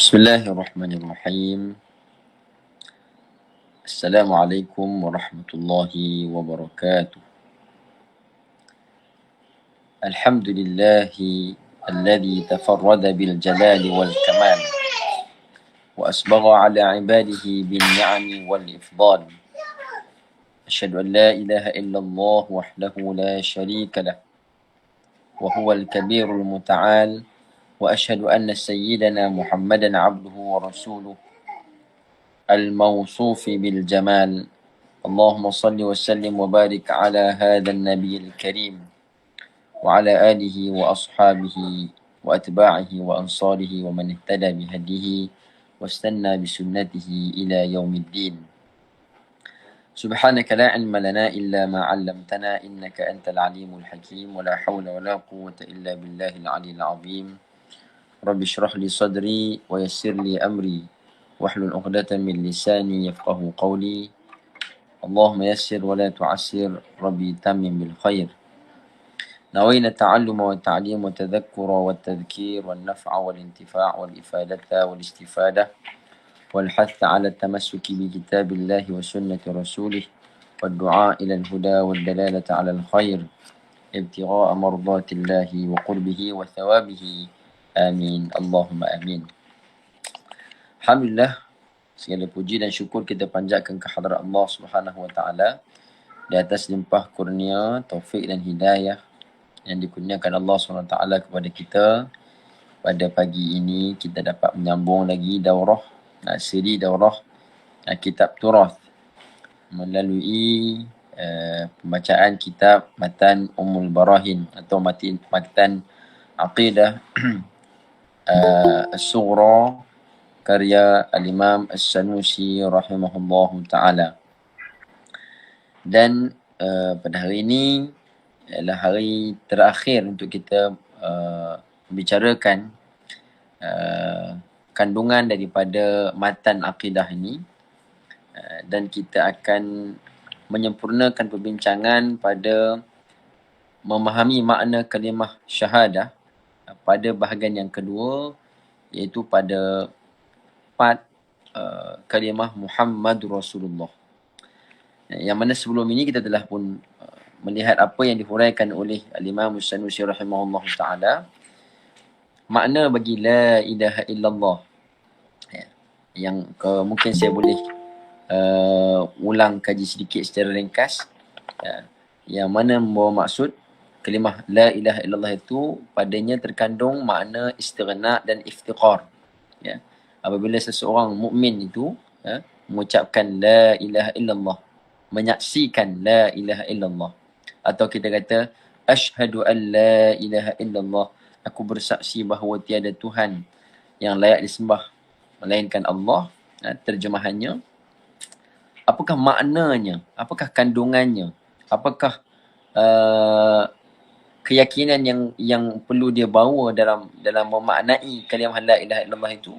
Bismillahirrahmanirrahim. Assalamualaikum warahmatullahi wabarakatuh. Alhamdulillahi alladhi tafarrada bil jalali wal kamal wa asbagha ala ibadihi bin ni'ami wal ifdal. Asyhadu an la ilaha illallah wahdahu la syarika lah wa huwal kabirul muta'al wa asyhadu anna sayyidana Muhammadan abduhu wa rasuluh الموصوف بالجمال. اللهم صل وسلم وبارك على هذا النبي الكريم وعلى آله وأصحابه وأتباعه وأنصاره ومن اهتدى بهديه واستنى بسنته إلى يوم الدين. سبحانك لا علم لنا إلا ما علمتنا إنك أنت العليم الحكيم ولا حول ولا قوة إلا بالله العلي العظيم. رب اشرح لي صدري ويسر لي أمري واحلل عقدة من لساني يفقه قولي. اللهم يسر ولا تعسر ربي تمم بالخير. نوينا التعلم والتعليم والتذكر والتذكير والنفع والانتفاع والإفادة والاستفادة والحث على التمسك بكتاب الله وسنة رسوله والدعاء إلى الهدى والدلالة على الخير ابتغاء مرضات الله وقربه وثوابه آمين اللهم آمين. Alhamdulillah, segala puji dan syukur kita panjatkan ke hadrat Allah Subhanahu Wa Taala di atas limpah kurnia, taufik dan hidayah yang dikurniakan Allah Subhanahu Wa Taala kepada kita. Pada pagi ini kita dapat menyambung lagi daurah, siri daurah kitab Turath melalui pembacaan kitab Matan Ummul Barahin atau Matan Aqidah As-Sughra karya Al-Imam As-Sanusi rahimahullahu ta'ala. Dan pada hari ini adalah hari terakhir untuk kita membicarakan kandungan daripada matan akidah ini, dan kita akan menyempurnakan perbincangan pada memahami makna kalimah syahadah pada bahagian yang kedua, iaitu pada part kalimah Muhammadur Rasulullah. Yang mana sebelum ini kita telah pun melihat apa yang dihuraikan oleh Al-Imam As-Sanusi rahimahullah ta'ala, makna bagi la ilaha illallah, yang mungkin saya boleh ulang kaji sedikit secara ringkas, yang mana membawa maksud kalimah la ilaha illallah itu padanya terkandung makna istighna dan iftiqar. Apabila seseorang mukmin itu mengucapkan la ilaha illallah, menyaksikan la ilaha illallah, atau kita kata asyhadu an la ilaha illallah, aku bersaksi bahawa tiada Tuhan yang layak disembah melainkan Allah. Terjemahannya, apakah maknanya, apakah kandungannya, apakah keyakinan yang perlu dia bawa dalam memaknai kalimah la ilaha illallah itu.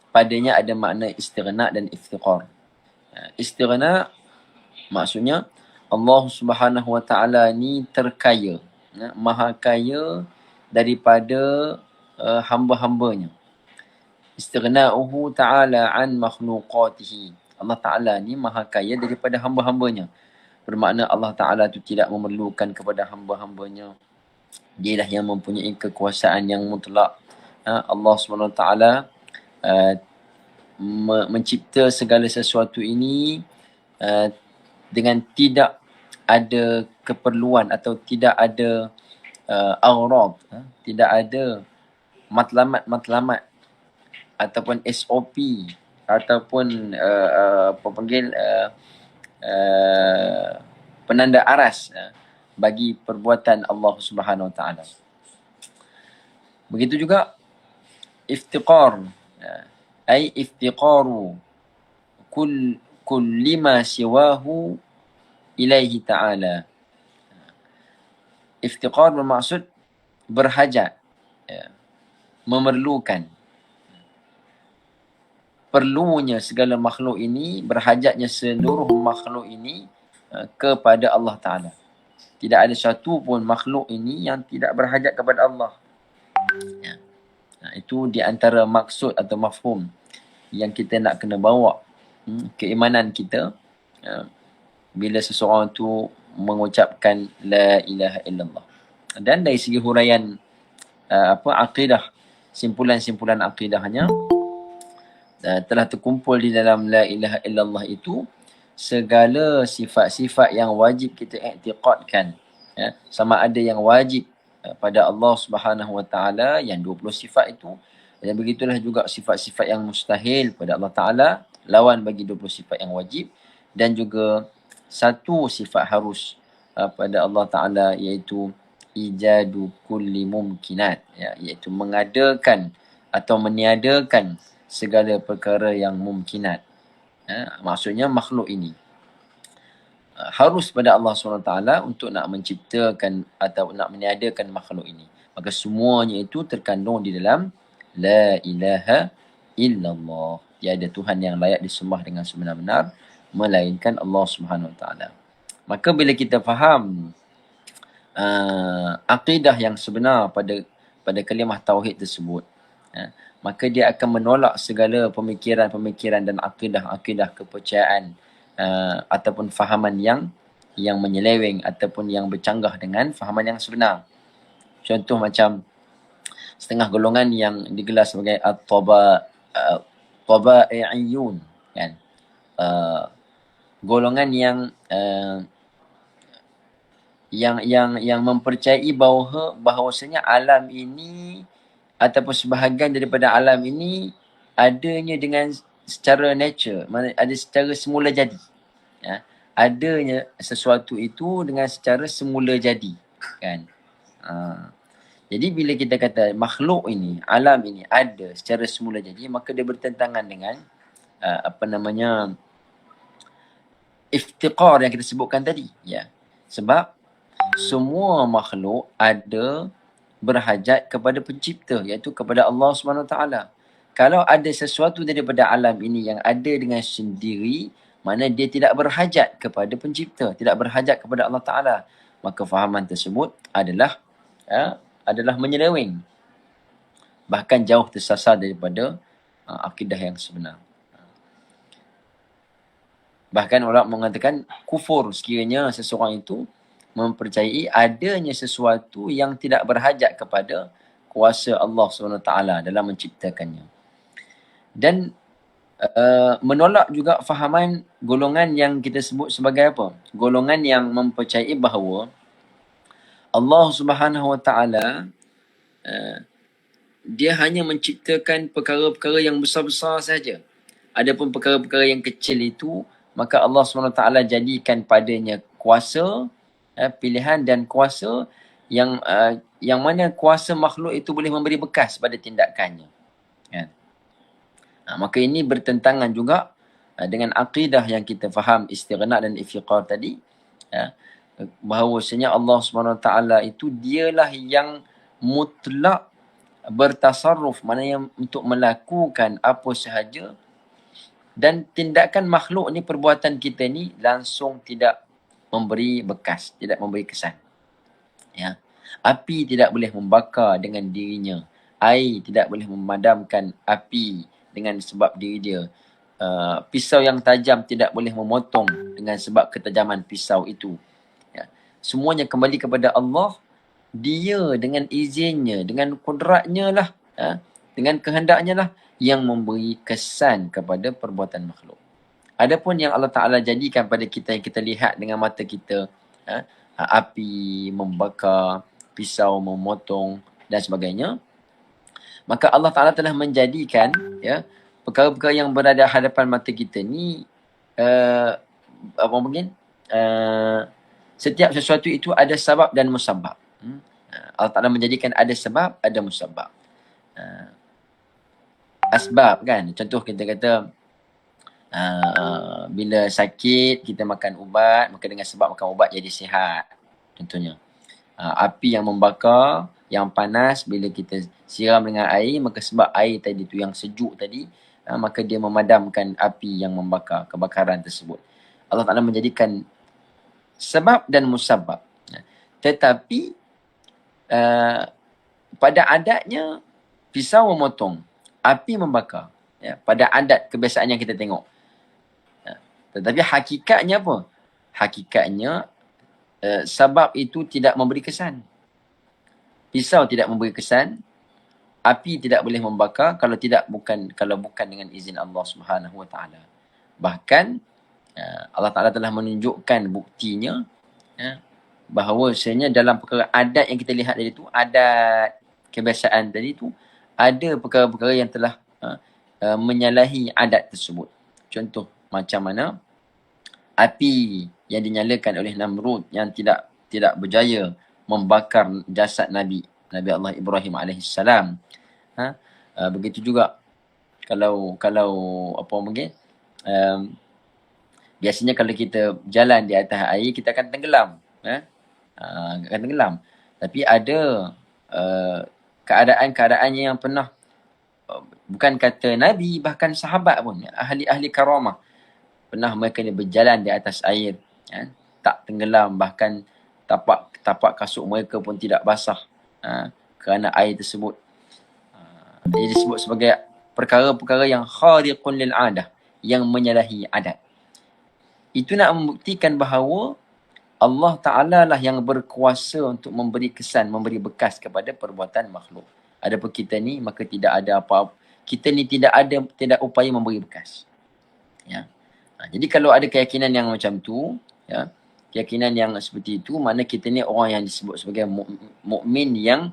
Padanya ada makna istighna dan iftiqar. Istighna maksudnya Allah Subhanahu Wa Taala ni terkaya, maha kaya daripada hamba-hambanya. Istighna'uhu ta'ala an makhluqatihi. Allah Ta'ala ni maha kaya daripada hamba-hambanya. Bermakna Allah Ta'ala tu tidak memerlukan kepada hamba-hambanya. Dialah yang mempunyai kekuasaan yang mutlak. Allah SWT mencipta segala sesuatu ini dengan tidak ada keperluan atau tidak ada aghrad, tidak ada matlamat ataupun SOP ataupun penanda aras bagi perbuatan Allah Subhanahu Wa Taala. Begitu juga iftiqar, ay iftiqaru kulli ma siwahu ilaihi ta'ala. Iftiqar bermaksud berhajat, memerlukan. Perlunya segala makhluk ini, berhajatnya seluruh makhluk ini kepada Allah Ta'ala. Tidak ada satu pun makhluk ini yang tidak berhajat kepada Allah. Itu di antara maksud atau mafhum yang kita nak kena bawa keimanan kita bila seseorang tu mengucapkan la ilaha illallah. Dan dari segi huraian akidah, simpulan-simpulan akidahnya telah terkumpul di dalam la ilaha illallah itu segala sifat-sifat yang wajib kita i'tiqadkan, sama ada yang wajib pada Allah Subhanahu Wa Taala yang 20 sifat itu, dan begitulah juga sifat-sifat yang mustahil pada Allah Taala, lawan bagi 20 sifat yang wajib, dan juga satu sifat harus pada Allah Taala, iaitu ijadu kulli mumkinat, iaitu mengadakan atau meniadakan segala perkara yang mumkinat. Maksudnya makhluk ini harus pada Allah SWT untuk nak menciptakan atau nak meniadakan makhluk ini. Maka semuanya itu terkandung di dalam la ilaha illallah. Tiada Tuhan yang layak disembah dengan sebenar-benar melainkan Allah SWT. Maka bila kita faham akidah yang sebenar pada kalimah tauhid tersebut, maka dia akan menolak segala pemikiran-pemikiran dan akidah-akidah kepercayaan ataupun fahaman yang menyeleweng ataupun yang bercanggah dengan fahaman yang sebenar. Contoh macam setengah golongan yang digelar sebagai at-taba'iyun, kan? Golongan yang mempercayai bahawasanya alam ini ataupun sebahagian daripada alam ini adanya dengan secara nature, ada secara semula jadi. Adanya sesuatu itu dengan secara semula jadi, kan? Jadi bila kita kata makhluk ini, alam ini ada secara semula jadi, maka dia bertentangan dengan iftiqar yang kita sebutkan tadi, sebab semua makhluk ada berhajat kepada pencipta, iaitu kepada Allah SWT. Kalau ada sesuatu daripada alam ini yang ada dengan sendiri, mana dia tidak berhajat kepada pencipta, tidak berhajat kepada Allah Ta'ala, maka fahaman tersebut adalah menyeleweng, bahkan jauh tersasar daripada akidah yang sebenar. Bahkan orang mengatakan kufur sekiranya seseorang itu mempercayai adanya sesuatu yang tidak berhajat kepada kuasa Allah SWT dalam menciptakannya. Dan menolak juga fahaman golongan yang kita sebut sebagai apa? Golongan yang mempercayai bahawa Allah Subhanahu Wa Taala dia hanya menciptakan perkara-perkara yang besar-besar saja. Adapun perkara-perkara yang kecil itu, maka Allah SWT jadikan padanya kuasa, pilihan dan kuasa yang mana kuasa makhluk itu boleh memberi bekas pada tindakannya. Maka ini bertentangan juga dengan akidah yang kita faham istighna dan iftiqar tadi, bahawasanya Allah SWT itu dialah yang mutlak bertasarruf, maknanya untuk melakukan apa sahaja, dan tindakan makhluk ni, perbuatan kita ni langsung tidak memberi bekas, tidak memberi kesan. Api tidak boleh membakar dengan dirinya, air tidak boleh memadamkan api dengan sebab diri dia, pisau yang tajam tidak boleh memotong dengan sebab ketajaman pisau itu. Semuanya kembali kepada Allah. Dia dengan izinnya, dengan kudratnya lah, dengan kehendaknya lah yang memberi kesan kepada perbuatan makhluk. Adapun yang Allah Ta'ala jadikan pada kita, yang kita lihat dengan mata kita, api membakar, pisau memotong dan sebagainya, maka Allah Ta'ala telah menjadikan perkara-perkara yang berada hadapan mata kita ni, setiap sesuatu itu ada sebab dan musabab. Allah Ta'ala menjadikan ada sebab, ada musabab. Asbab, kan? Contoh kita kata bila sakit kita makan ubat, maka dengan sebab makan ubat jadi sihat. Contohnya api yang membakar, yang panas, bila kita siram dengan air, maka sebab air tadi tu yang sejuk tadi, maka dia memadamkan api yang membakar, kebakaran tersebut. Allah Ta'ala menjadikan sebab dan musabab. Tetapi pada adatnya pisau memotong, api membakar. Ya, pada adat kebiasaan yang kita tengok. Ya. Tetapi hakikatnya apa? Hakikatnya sebab itu tidak memberi kesan. Pisau tidak memberi kesan, api tidak boleh membakar kalau bukan dengan izin Allah Subhanahu Wa Taala. Bahkan Allah Taala telah menunjukkan buktinya, ya, bahawasanya dalam perkara adat yang kita lihat tadi tu, adat kebiasaan tadi tu, ada perkara-perkara yang telah menyalahi adat tersebut. Contoh macam mana api yang dinyalakan oleh Namrud yang tidak berjaya membakar jasad Nabi Allah Ibrahim alaihissalam. Begitu juga kalau apa mungkin biasanya kalau kita jalan di atas air kita akan tenggelam, akan tenggelam. Tapi ada keadaan-keadaannya yang pernah bukan kata Nabi, bahkan sahabat pun, ahli-ahli karamah, pernah mereka ni berjalan di atas air, tak tenggelam, bahkan tapak kasut mereka pun tidak basah kerana air tersebut. Ia disebut sebagai perkara-perkara yang khariqun lil adah, yang menyalahi adat. Itu nak membuktikan bahawa Allah Ta'ala lah yang berkuasa untuk memberi kesan, memberi bekas kepada perbuatan makhluk. Adapun kita ni, maka tidak ada apa-apa. Kita ni tidak upaya memberi bekas. Ya. Jadi kalau ada keyakinan yang macam tu, ya, keyakinan yang seperti itu, mana kita ni orang yang disebut sebagai mukmin yang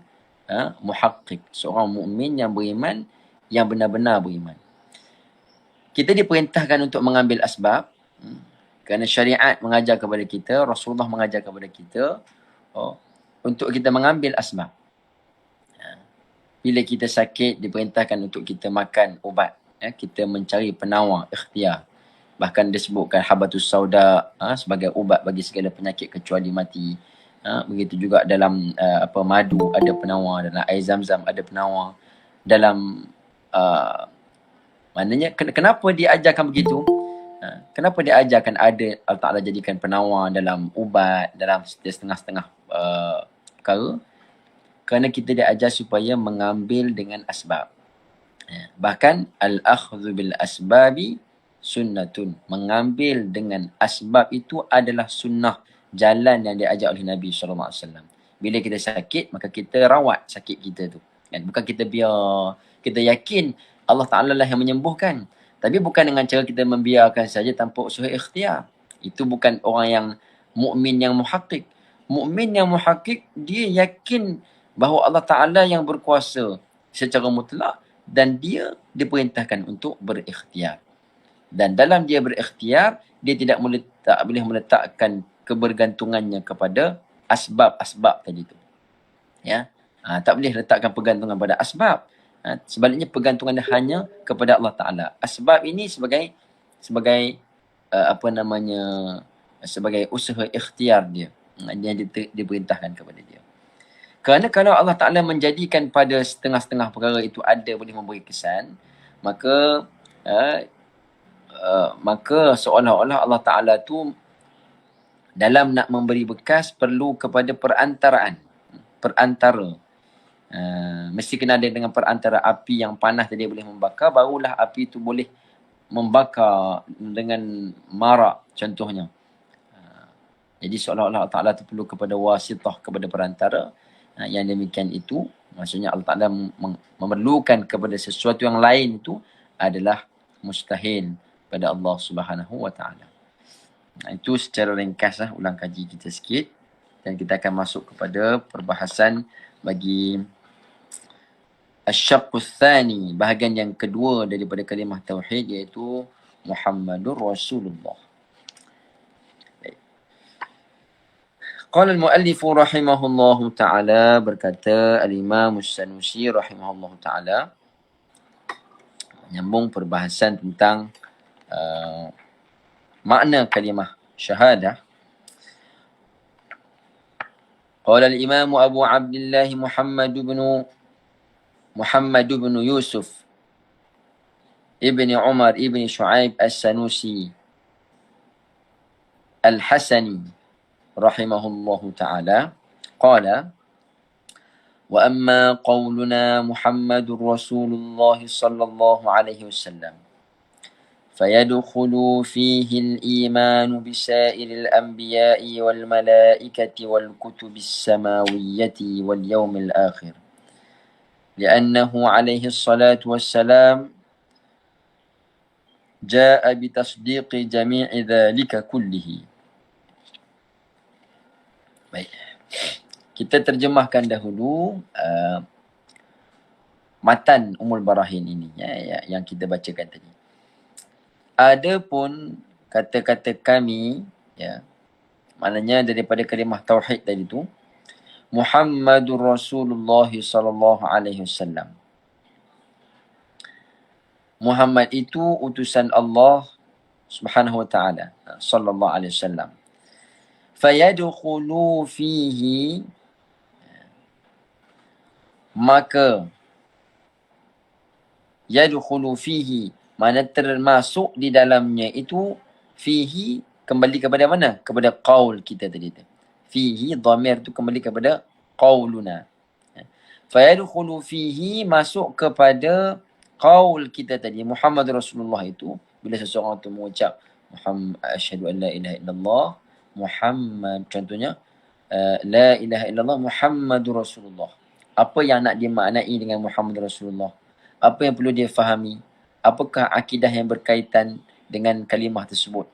muhaqqiq, seorang mukmin yang beriman, yang benar-benar beriman. Kita diperintahkan untuk mengambil asbab, kerana syariat mengajar kepada kita, Rasulullah mengajar kepada kita untuk kita mengambil asbab. Bila kita sakit, diperintahkan untuk kita makan ubat. Kita mencari penawar, ikhtiar. Bahkan disebutkan habatus sauda sebagai ubat bagi segala penyakit kecuali mati. Begitu juga dalam madu ada penawar, dalam air zam-zam ada penawar. Dalam maknanya kenapa dia ajarkan begitu? Kenapa dia ajarkan ada Allah Ta'ala jadikan penawar dalam ubat, dalam setengah-setengah perkara? Kerana kita diajar supaya mengambil dengan asbab. Bahkan al-akhdhu bil asbabi sunnatun. Mengambil dengan asbab itu adalah sunnah, jalan yang diajar oleh Nabi SAW. Bila kita sakit, maka kita rawat sakit kita tu. Bukan kita biar, kita yakin Allah Ta'ala lah yang menyembuhkan. Tapi bukan dengan cara kita membiarkan saja tanpa usaha ikhtiar. Itu bukan orang yang mukmin yang muhaqqiq. Mukmin yang muhaqqiq, dia yakin bahawa Allah Ta'ala yang berkuasa secara mutlak dan dia diperintahkan untuk berikhtiar. Dan dalam dia berikhtiar, dia tidak boleh meletakkan kebergantungannya kepada asbab-asbab tadi tu. Ya, tak boleh letakkan pergantungan pada asbab. Sebaliknya pergantungan hanya kepada Allah Ta'ala. Asbab ini sebagai sebagai usaha ikhtiar dia. Yang diperintahkan kepada dia. Kerana kalau Allah Ta'ala menjadikan pada setengah-setengah perkara itu ada boleh memberi kesan, maka seolah-olah Allah Ta'ala tu dalam nak memberi bekas perlu kepada perantara. Mesti kena ada dengan perantara api yang panas tadi boleh membakar, barulah api itu boleh membakar dengan marak contohnya. Jadi seolah-olah Allah Ta'ala tu perlu kepada wasitah, kepada perantara. Yang demikian itu, maksudnya Allah Ta'ala memerlukan kepada sesuatu yang lain itu adalah mustahil pada Allah Subhanahu Wa Ta'ala. Itu secara ringkas ulang kaji kita sikit. Dan kita akan masuk kepada perbahasan bagi asyaqqus tsani, bahagian yang kedua daripada kalimah tauhid, iaitu Muhammadur Rasulullah. Qala al-muallif rahimahullahu ta'ala, berkata al-Imam As-Sanusi rahimahullahu ta'ala, menyambung perbahasan tentang makna kalimah syahadah. Qala al-Imam Abu Abdullah Muhammad bin Yusuf ibn Umar ibn Shu'aib As-Sanusi Al-Hasani rahimahullahu ta'ala, qala Wa amma qawluna Muhammadur Rasulullah sallallahu alaihi wasallam. فيدخل فيه الإيمان بسائر الأنبياء والملائكة والكتب السماوية واليوم الآخر لأنه عليه الصلاة والسلام جاء بتصديق جميع ذلك كله. Baik. Kita terjemahkan dahulu matan Ummul Barahin ini yang kita bacakan tadi. Adapun kata-kata kami, maknanya daripada kalimah tauhid tadi tu, Muhammadur Rasulullah sallallahu alaihi wasallam. Muhammad itu utusan Allah Subhanahu wa taala sallallahu alaihi wasallam. Fayadkhulu fihi, maka yadkhulu fihi, mana termasuk di dalamnya itu, fihi kembali kepada mana? Kepada qaul kita tadi tu. Fihi dhamir tu kembali kepada qauluna. Fayadkhulu fihi, masuk kepada qaul kita tadi, Muhammad Rasulullah itu, bila seseorang tu mengucap Muhammad, asyhadu an la ilaha illallah Muhammad, contohnya la ilaha illallah Muhammadur Rasulullah. Apa yang nak dimaknai dengan Muhammad Rasulullah? Apa yang perlu dia fahami? Apakah akidah yang berkaitan dengan kalimah tersebut?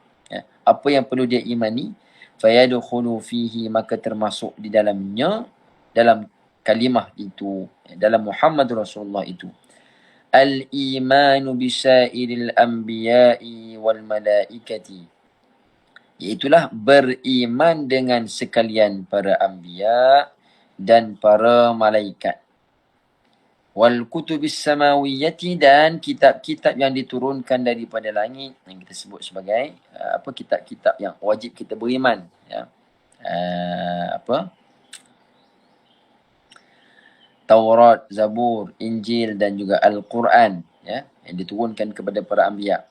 Apa yang perlu dia imani? Fayadkhulu fihi, maka termasuk di dalamnya, dalam kalimah itu, dalam Muhammad Rasulullah itu, al-imanu bisairil anbiya'i wal malaikati, iaitulah beriman dengan sekalian para anbiya dan para malaikat. Wal kutubis samawiyyati, dan kitab-kitab yang diturunkan daripada langit, yang kita sebut sebagai kitab-kitab yang wajib kita beriman, Taurat, Zabur, Injil dan juga Al-Quran, yang diturunkan kepada para anbiya,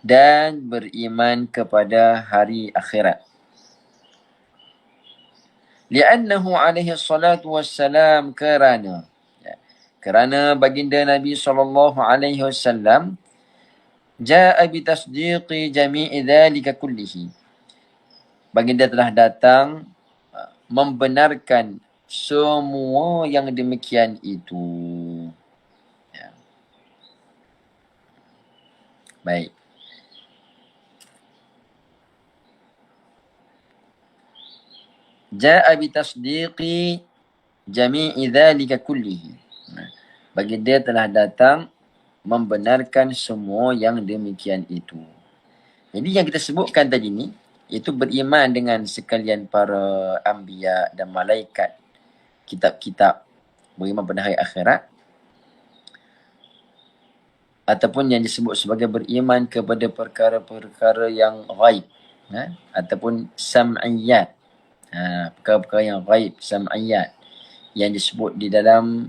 dan beriman kepada hari akhirat. Li'annahu alaihi salatu wassalam, kerana baginda Nabi SAW ja'a bitasdiqi jami'i dhalika kullihi, baginda telah datang membenarkan semua yang demikian itu. Baik. Ja'a bitasdiqi jami'i dhalika kullihi, baginda telah datang membenarkan semua yang demikian itu. Jadi yang kita sebutkan tadi ni, itu beriman dengan sekalian para anbiya dan malaikat, kitab-kitab, beriman pada hari akhirat, ataupun yang disebut sebagai beriman kepada perkara-perkara yang ghaib, ataupun sam'iyat, perkara-perkara yang ghaib, sam'iyat, yang disebut di dalam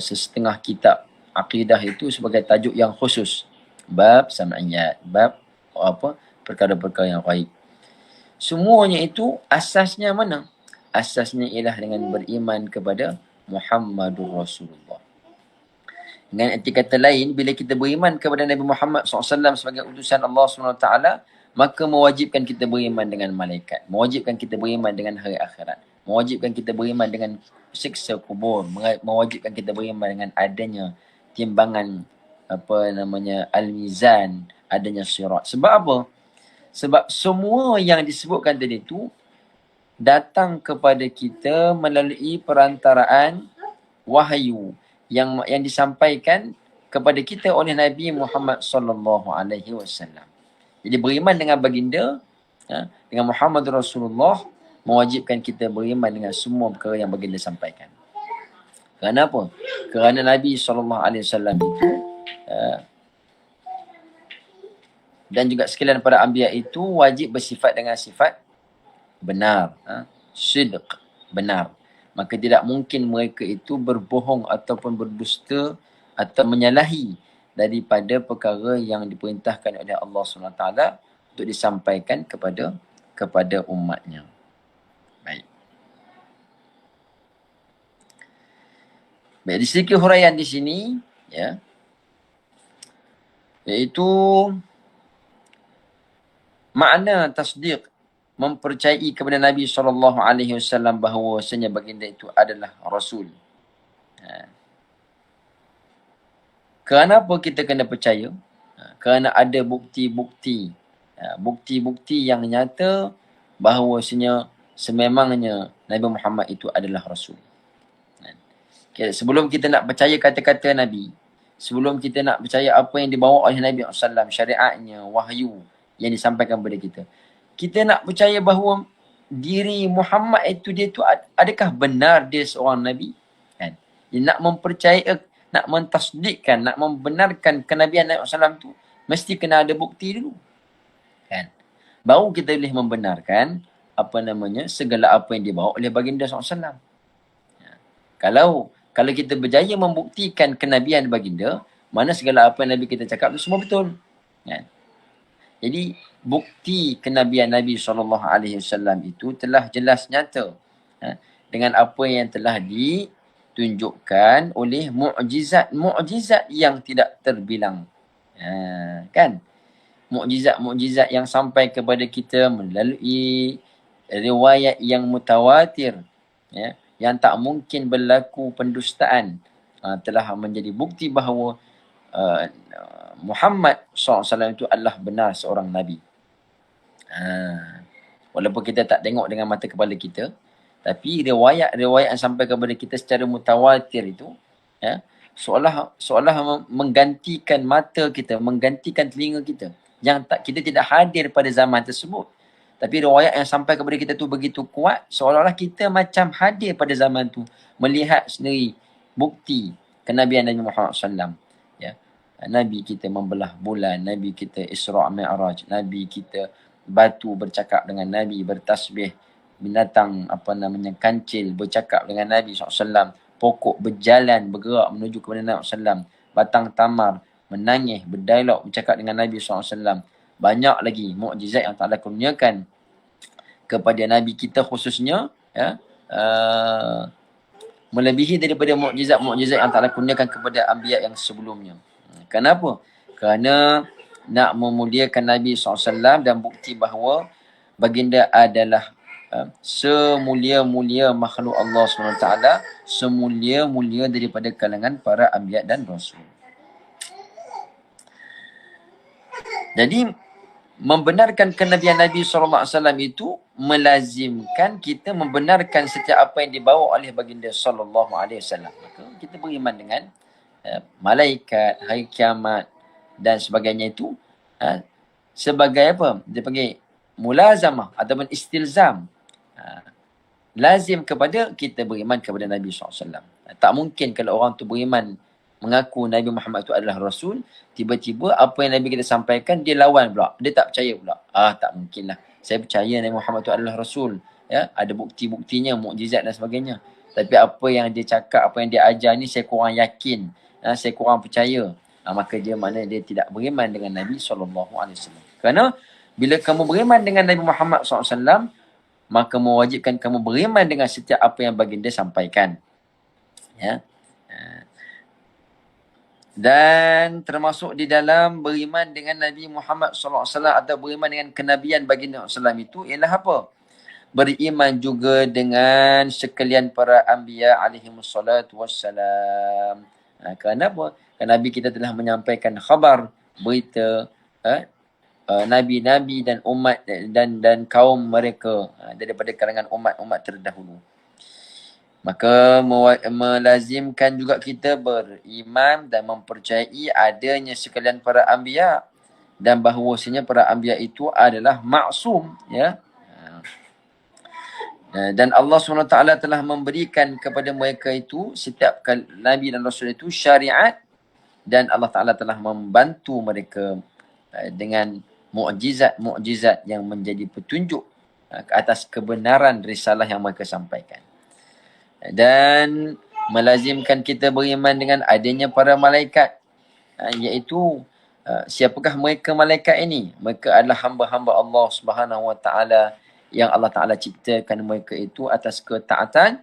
sesetengah kitab akidah itu sebagai tajuk yang khusus, bab sam'iyat, bab perkara-perkara yang ghaib. Semuanya itu asasnya mana? Asasnya ialah dengan beriman kepada Muhammadur Rasulullah. Dengan arti kata lain, bila kita beriman kepada Nabi Muhammad SAW sebagai utusan Allah SWT, maka mewajibkan kita beriman dengan malaikat, mewajibkan kita beriman dengan hari akhirat, mewajibkan kita beriman dengan siksa kubur, mewajibkan kita beriman dengan adanya timbangan al-mizan, adanya sirat. Sebab apa? Sebab semua yang disebutkan tadi itu datang kepada kita melalui perantaraan wahyu yang disampaikan kepada kita oleh Nabi Muhammad sallallahu alaihi wasallam. Jadi beriman dengan baginda, dengan Muhammad Rasulullah, mewajibkan kita beriman dengan semua perkara yang baginda sampaikan. Kerana apa? Kerana Nabi SAW itu dan juga sekalian para anbiya itu wajib bersifat dengan sifat benar, sidq, benar. Maka tidak mungkin mereka itu berbohong ataupun berdusta atau menyalahi daripada perkara yang diperintahkan oleh Allah SWT untuk disampaikan kepada umatnya. Baik. Baik, di sedikit huraian di sini, ya, iaitu makna tasdiq, mempercayai kepada Nabi SAW bahawasanya baginda itu adalah Rasul. Kenapa kita kena percaya? Kerana ada bukti-bukti. Bukti-bukti yang nyata bahawasanya sememangnya Nabi Muhammad itu adalah Rasul. Okay, sebelum kita nak percaya kata-kata Nabi, sebelum kita nak percaya apa yang dibawa oleh Nabi SAW, syariatnya, wahyu yang disampaikan kepada kita, kita nak percaya bahawa diri Muhammad itu, dia tu adakah benar dia seorang Nabi? Kan? Dia nak mempercayai, nak mentasdikkan, nak membenarkan kenabian Nabi SAW tu, mesti kena ada bukti dulu. Kan? Baru kita boleh membenarkan segala apa yang dibawa oleh baginda SAW. Kalau kita berjaya membuktikan kenabian baginda, mana segala apa yang Nabi kita cakap tu semua betul. Kan? Jadi bukti kenabian Nabi SAW itu telah jelas nyata dengan apa yang telah ditunjukkan oleh mukjizat yang tidak terbilang. Kan? Mukjizat yang sampai kepada kita melalui riwayat yang mutawatir, ya, yang tak mungkin berlaku pendustaan, telah menjadi bukti bahawa Muhammad SAW itu adalah benar seorang Nabi. Walaupun kita tak tengok dengan mata kepala kita, tapi riwayat yang sampai kepada kita secara mutawatir itu, ya, seolah menggantikan mata kita, menggantikan telinga kita, yang kita tidak hadir pada zaman tersebut. Tapi riwayat yang sampai kepada kita tu begitu kuat, seolah-olah kita macam hadir pada zaman tu, melihat sendiri bukti kenabian Nabi Muhammad SAW. Ya. Nabi kita membelah bulan, Nabi kita Isra' Mi'raj, Nabi kita batu bercakap dengan Nabi, bertasbih, binatang kancil bercakap dengan Nabi SAW, pokok berjalan bergerak menuju kepada Nabi SAW, batang tamar menangis, berdialog, bercakap dengan Nabi SAW. Banyak lagi mukjizat yang Allah kurniakan kepada Nabi kita khususnya, ya, melebihi daripada mukjizat yang Allah kurniakan kepada anbiya yang sebelumnya. Kenapa? Kerana nak memuliakan Nabi SAW dan bukti bahawa baginda adalah semulia-mulia makhluk Allah SWT, semulia-mulia daripada kalangan para anbiya dan rasul. Jadi membenarkan kenabian Nabi SAW itu melazimkan kita membenarkan setiap apa yang dibawa oleh baginda SAW. Maka kita beriman dengan malaikat, hari kiamat dan sebagainya itu sebagai apa? Dia panggil mulazamah ataupun istilzam. Lazim kepada kita beriman kepada Nabi SAW. Tak mungkin kalau orang tu beriman, mengaku Nabi Muhammad itu adalah Rasul, tiba-tiba apa yang Nabi kita sampaikan, dia lawan pula. Dia tak percaya pula. Tak mungkin lah. Saya percaya Nabi Muhammad itu adalah Rasul. Ya, ada bukti-buktinya, mukjizat dan sebagainya. Tapi apa yang dia cakap, apa yang dia ajar ni, saya kurang yakin. Saya kurang percaya. Maka dia dia tidak beriman dengan Nabi SAW. Kerana bila kamu beriman dengan Nabi Muhammad SAW, maka mewajibkan kamu beriman dengan setiap apa yang baginda sampaikan. Ya. Dan termasuk di dalam beriman dengan Nabi Muhammad SAW atau beriman dengan kenabian baginda SAW itu ialah apa? Beriman juga dengan sekalian para anbiya alaihimussalatu wassalam. Kenapa? Kerana Nabi kita telah menyampaikan khabar, berita nabi-nabi dan umat dan kaum mereka daripada kalangan umat-umat terdahulu. Maka melazimkan juga kita beriman dan mempercayai adanya sekalian para anbiya dan bahawasanya para anbiya itu adalah maksum, ya. Dan Allah SWT telah memberikan kepada mereka itu, setiap Nabi dan Rasul itu, syariat, dan Allah Ta'ala telah membantu mereka dengan mukjizat-mukjizat yang menjadi petunjuk ke atas kebenaran risalah yang mereka sampaikan. Dan melazimkan kita beriman dengan adanya para malaikat, iaitu siapakah mereka malaikat ini? Mereka adalah hamba-hamba Allah Subhanahu Wa Taala yang Allah Taala ciptakan mereka itu atas ketaatan,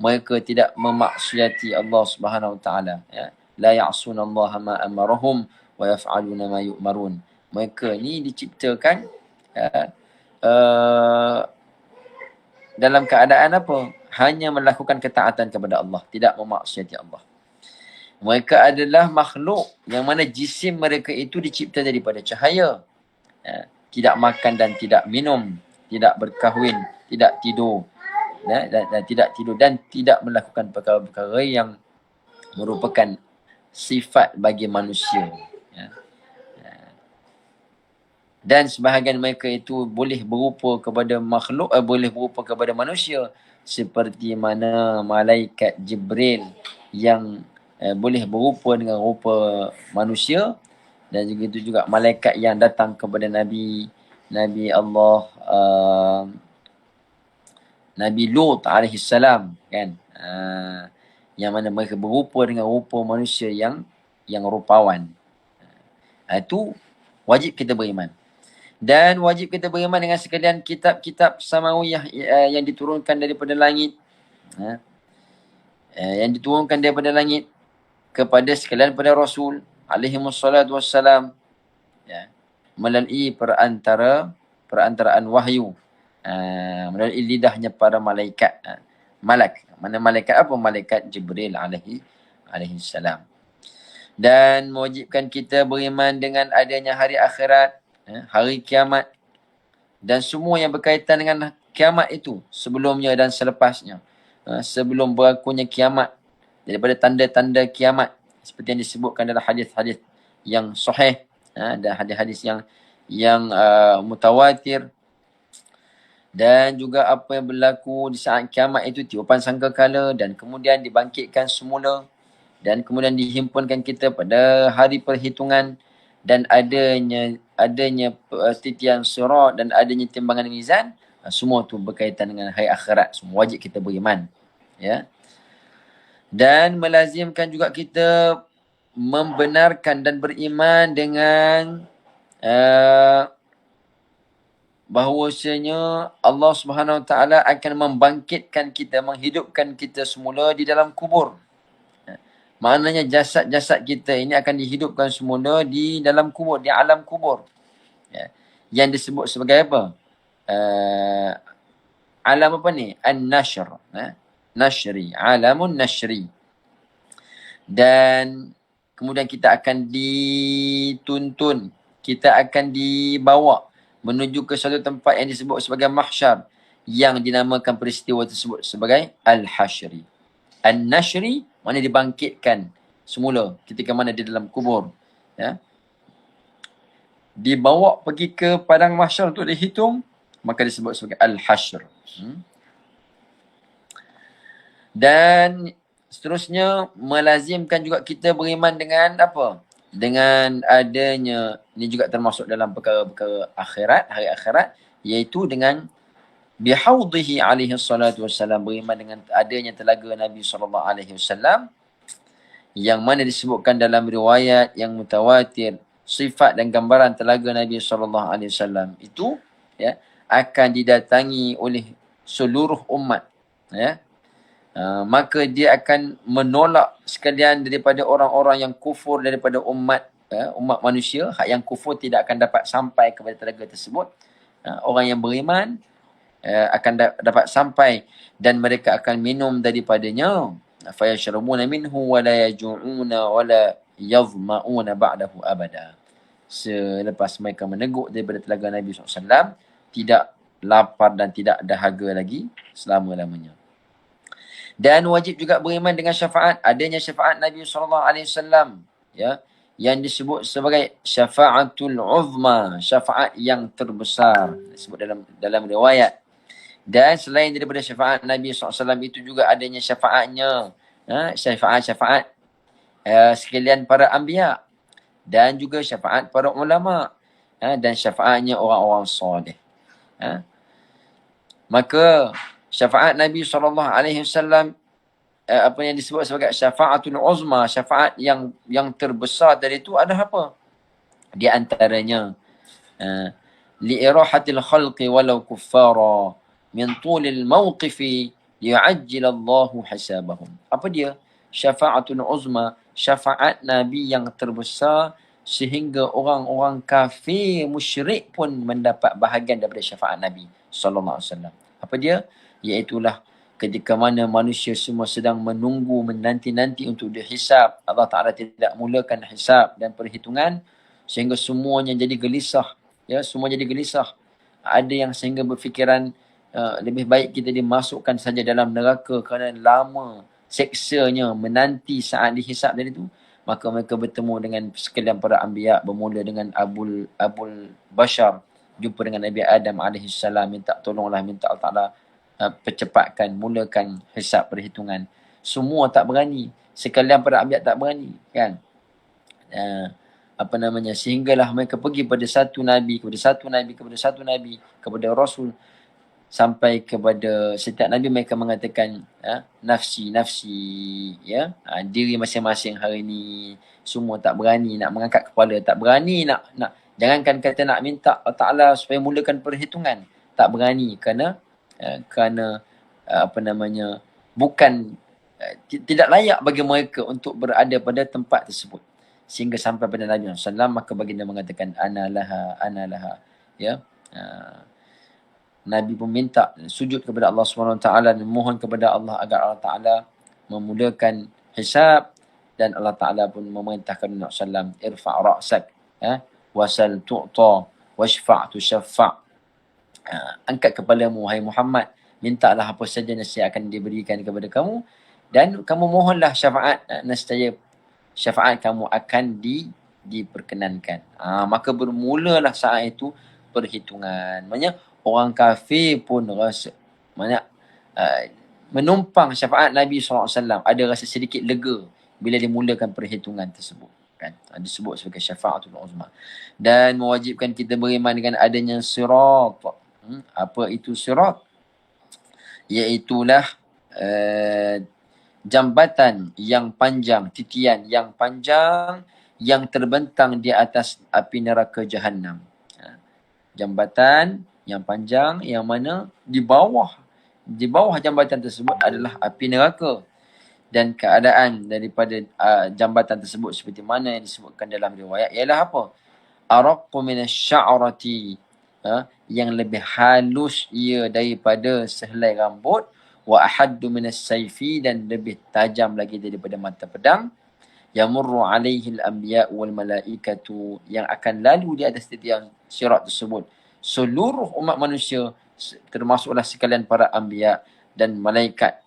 mereka tidak memaksiati Allah Subhanahu Wa Taala, ya. La ya'sunallaha ma amarahum wa yaf'aluna ma yu'marun. Mereka ni diciptakan dalam keadaan apa? Hanya melakukan ketaatan kepada Allah, tidak memaksiati Allah. Mereka adalah makhluk yang mana jisim mereka itu dicipta daripada cahaya. Tidak makan dan tidak minum, tidak berkahwin, tidak tidur, dan tidak tidur dan tidak melakukan perkara-perkara yang merupakan sifat bagi manusia. Dan sebahagian mereka itu boleh berupa kepada makhluk, boleh berupa kepada manusia, seperti mana malaikat Jibril yang boleh berupa dengan rupa manusia, dan juga itu juga malaikat yang datang kepada Nabi Allah Nabi Lut alaihi salam, kan, yang mana mereka berupa dengan rupa manusia yang rupawan. Itu wajib kita beriman. Dan wajib kita beriman dengan sekalian kitab-kitab samawiyah yang diturunkan daripada langit, yang diturunkan daripada langit kepada sekalian pada Rasul alaihi wassalatu wassalam, ya, melalui perantaraan wahyu, melalui lidahnya para malaikat, malak. Mana malaikat apa? Malaikat Jibril alaihi salam. Dan mewajibkan kita beriman dengan adanya hari akhirat, hari kiamat, dan semua yang berkaitan dengan kiamat itu, sebelumnya dan selepasnya. Sebelum berlakunya kiamat, daripada tanda-tanda kiamat, seperti yang disebutkan dalam hadis-hadis yang sahih, dan hadis-hadis yang mutawatir. Dan juga apa yang berlaku di saat kiamat itu, tiupan sangkakala, dan kemudian dibangkitkan semula, dan kemudian dihimpunkan kita pada hari perhitungan, dan adanya titian sirat, dan adanya timbangan mizan. Semua tu berkaitan dengan hari akhirat. Semua wajib kita beriman, ya. Dan melazimkan juga kita membenarkan dan beriman dengan bahawasanya Allah Subhanahu Wa Taala akan membangkitkan kita, menghidupkan kita semula di dalam kubur. Maknanya jasad-jasad kita ini akan dihidupkan semula di dalam kubur, di alam kubur, ya. Yang disebut sebagai apa? Alam apa ni? An-nashr, nashri, alamun nashri. Dan kemudian kita akan dituntun, kita akan dibawa menuju ke suatu tempat yang disebut sebagai mahsyar, yang dinamakan peristiwa tersebut sebagai al-hashri. An-nashri maknanya dibangkitkan semula ketika mana di dalam kubur, ya. Dibawa pergi ke padang mahsyar untuk dihitung, maka disebut sebagai al-hashr. Dan seterusnya melazimkan juga kita beriman dengan apa? Dengan adanya, ini juga termasuk dalam perkara-perkara akhirat, hari akhirat, iaitu dengan bihaudhihi alaihi salatu wassalam, beriman dengan adanya telaga Nabi sallallahu alaihi wasallam, yang mana disebutkan dalam riwayat yang mutawatir, sifat dan gambaran telaga Nabi sallallahu alaihi wasallam itu, ya, akan didatangi oleh seluruh umat, ya. Maka dia akan menolak sekalian daripada orang-orang yang kufur daripada umat manusia. Hak yang kufur tidak akan dapat sampai kepada telaga tersebut. Orang yang beriman akan dapat sampai, dan mereka akan minum daripadanya. Fayashrabuna minhu wa la yaju'una wa la yadhma'una ba'dahu abada. Selepas mereka meneguk daripada telaga Nabi SAW, tidak lapar dan tidak dahaga lagi selama-lamanya. Dan wajib juga beriman dengan syafaat, adanya syafaat Nabi SAW, ya, yang disebut sebagai syafaatul uzma, syafaat yang terbesar, disebut dalam riwayat. Dan selain daripada syafaat Nabi SAW itu juga adanya syafaatnya, syafaat sekalian para anbiya, dan juga syafaat para ulama, dan syafaatnya orang-orang soleh. Maka syafaat Nabi SAW, apa yang disebut sebagai syafaatul uzma, syafaat yang terbesar dari itu adalah apa? Di antaranya li'irahatil khalqi walau kuffara min tulil mawqifi liya'ajjilallahu hisabahum. Apa dia? Syafa'atul uzma, syafaat Nabi yang terbesar sehingga orang-orang kafir musyrik pun mendapat bahagian daripada syafaat Nabi sallallahu alaihi wasallam. Apa dia? Iaitulah ketika mana manusia semua sedang menunggu, menanti-nanti untuk dihisab. Allah Ta'ala tidak mulakan hisab dan perhitungan sehingga semuanya jadi gelisah. Ya, semua jadi gelisah. Ada yang sehingga berfikiran lebih baik kita dimasukkan saja dalam neraka kerana lama seksanya menanti saat dihisab dari itu. Maka mereka bertemu dengan sekalian para anbiya, bermula dengan Abul Bashar, jumpa dengan Nabi Adam AS, minta tolonglah, minta Allah Ta'ala percepatkan, mulakan hisab perhitungan. Semua tak berani. Sekalian para anbiya tak berani, kan? Sehinggalah mereka pergi pada satu Nabi, kepada Rasul, sampai kepada setiap Nabi mereka mengatakan nafsi, ya, diri masing-masing hari ini. Semua tak berani nak mengangkat kepala, tak berani nak jangankan kata nak minta Allah Ta'ala supaya mulakan perhitungan, tak berani kerana bukan tidak layak bagi mereka untuk berada pada tempat tersebut. Sehingga sampai pada Nabi SAW, maka baginda mengatakan ana laha, ya. Nabi pun minta sujud kepada Allah SWT dan mohon kepada Allah agar Allah Ta'ala memulakan hisab, dan Allah Ta'ala pun memerintahkan Nabi SAW, irfa' ra'sak, wasal tu'ta, washfa' tushaffa'. Angkat kepalamu wahai Muhammad, mintalah apa saja nescaya akan diberikan kepada kamu, dan kamu mohonlah syafaat, nescaya syafaat kamu akan diperkenankan. Maka bermulalah saat itu perhitungan. Maksudnya orang kafir pun rasa menumpang syafaat Nabi SAW, ada rasa sedikit lega bila dimulakan perhitungan tersebut, kan? Disebut sebagai syafa'atul uzma. Dan mewajibkan kita beriman dengan adanya sirat. Apa itu sirat? Iaitulah jambatan yang panjang, titian yang panjang yang terbentang di atas api neraka Jahannam. Jambatan yang panjang yang mana di bawah jambatan tersebut adalah api neraka. Dan keadaan daripada jambatan tersebut seperti mana yang disebutkan dalam riwayat ialah apa? Araqqu minasy'arati, yang lebih halus ia daripada sehelai rambut, wa ahaddu minas sayfi, dan lebih tajam lagi daripada mata pedang, yamurru alaihi al-anbiya wal malaikatu, yang akan lalu di atas titian sirat tersebut seluruh umat manusia, termasuklah sekalian para anbiya dan malaikat.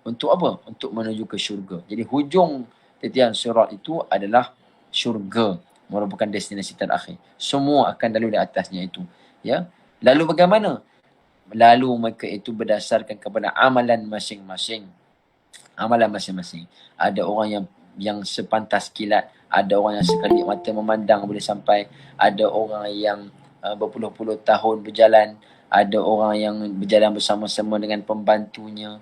Untuk apa? Untuk menuju ke syurga. Jadi hujung titian sirat itu adalah syurga, merupakan destinasi terakhir. Semua akan lalu di atasnya itu, ya. Lalu bagaimana? Lalu mereka itu berdasarkan kepada amalan masing-masing. Ada orang yang sepantas kilat, ada orang yang sekali mata memandang boleh sampai, ada orang yang berpuluh-puluh tahun berjalan, ada orang yang berjalan bersama-sama dengan pembantunya.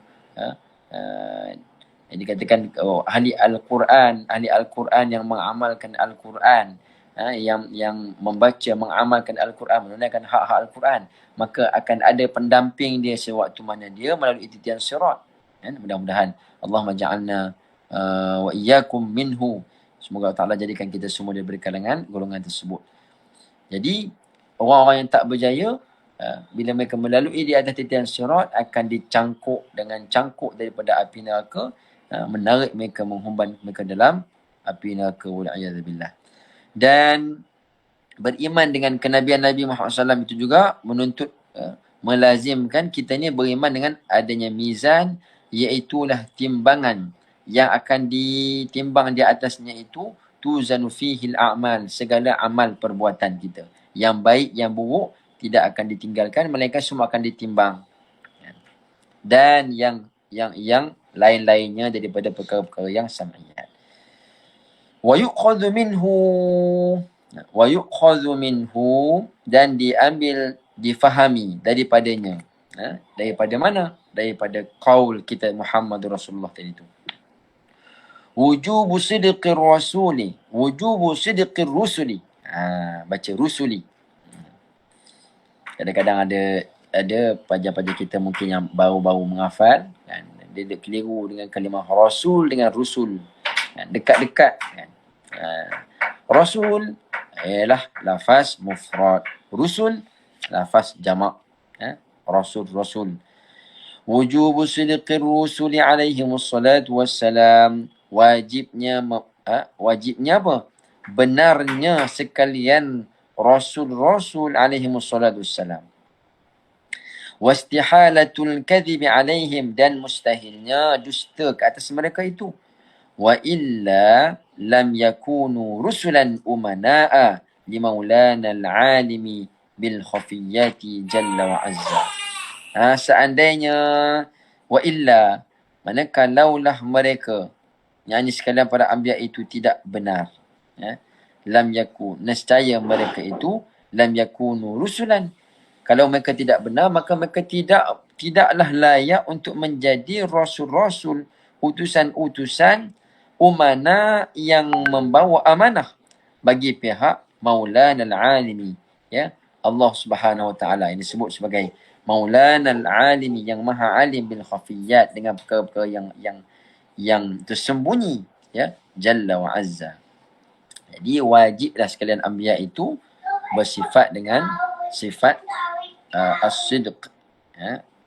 Dikatakan ahli Al-Quran yang mengamalkan Al-Quran, yang membaca, mengamalkan Al-Quran, menunaikan hak-hak Al-Quran, maka akan ada pendamping dia sewaktu mana dia melalui titian sirat. Mudah-mudahan Allahumma ja'alna wa iyyakum minhu. Semoga Allah Ta'ala jadikan kita semua daripada kalangan golongan tersebut. Jadi orang-orang yang tak berjaya, bila mereka melalui di atas titian sirat, akan dicangkuk dengan cangkuk daripada api neraka, menarik mereka, menghumban mereka dalam api neraka, wal'iyadzubillah. Dan beriman dengan kenabian Nabi Muhammad SAW itu juga menuntut, melazimkan kita ni beriman dengan adanya mizan, iaitulah timbangan yang akan ditimbang di atasnya itu, tuzanu fihil a'mal, segala amal perbuatan kita, yang baik yang buruk tidak akan ditinggalkan, melainkan semua akan ditimbang. Dan yang lain-lainnya daripada perkara-perkara yang sam'iyat. Wa yu'khadhu minhu, dan diambil, difahami daripadanya. Daripada mana? Daripada qaul kita Muhammad Rasulullah tadi itu. Wujubu sidqir rasuli, wujubu sidqir rusuli. Baca rusuli. Kadang-kadang ada ada pelajar-pelajar kita mungkin yang baru-baru menghafal kan, dia keliru dengan kalimah rasul dengan rusul kan, dekat-dekat kan. Rasul ialah lafaz mufrad, rusul lafaz jamak. Rasul. Wujubu sidqir rusuli alaihimus salatu wassalam. Wajibnya apa? Benarnya sekalian rasul-rasul alaihimus salatu wassalam. Wastihalatul kadhibi alaihim, dan mustahilnya dusta ke atas mereka itu. Wa illa lam yakunu rusulan umana'a li maulana al-alimi bil khafiyati jalla wa azza. Seandainya wa illa, mana kalaulah mereka, yakni sekalian para anbiya itu tidak benar, lam yakun, nescaya mereka itu lam yakunu rusulan. Kalau mereka tidak benar, maka mereka tidaklah layak untuk menjadi rasul-rasul, utusan-utusan umana yang membawa amanah bagi pihak Maulana al-Alimi, ya, Allah Subhanahu wa taala. Ini disebut sebagai Maulana al-Alimi, yang maha alim bil khafiyat, dengan perkara-perkara yang tersembunyi, ya, Jalla wa Azza. Jadi wajiblah sekalian anbiya itu bersifat dengan sifat as-sidq,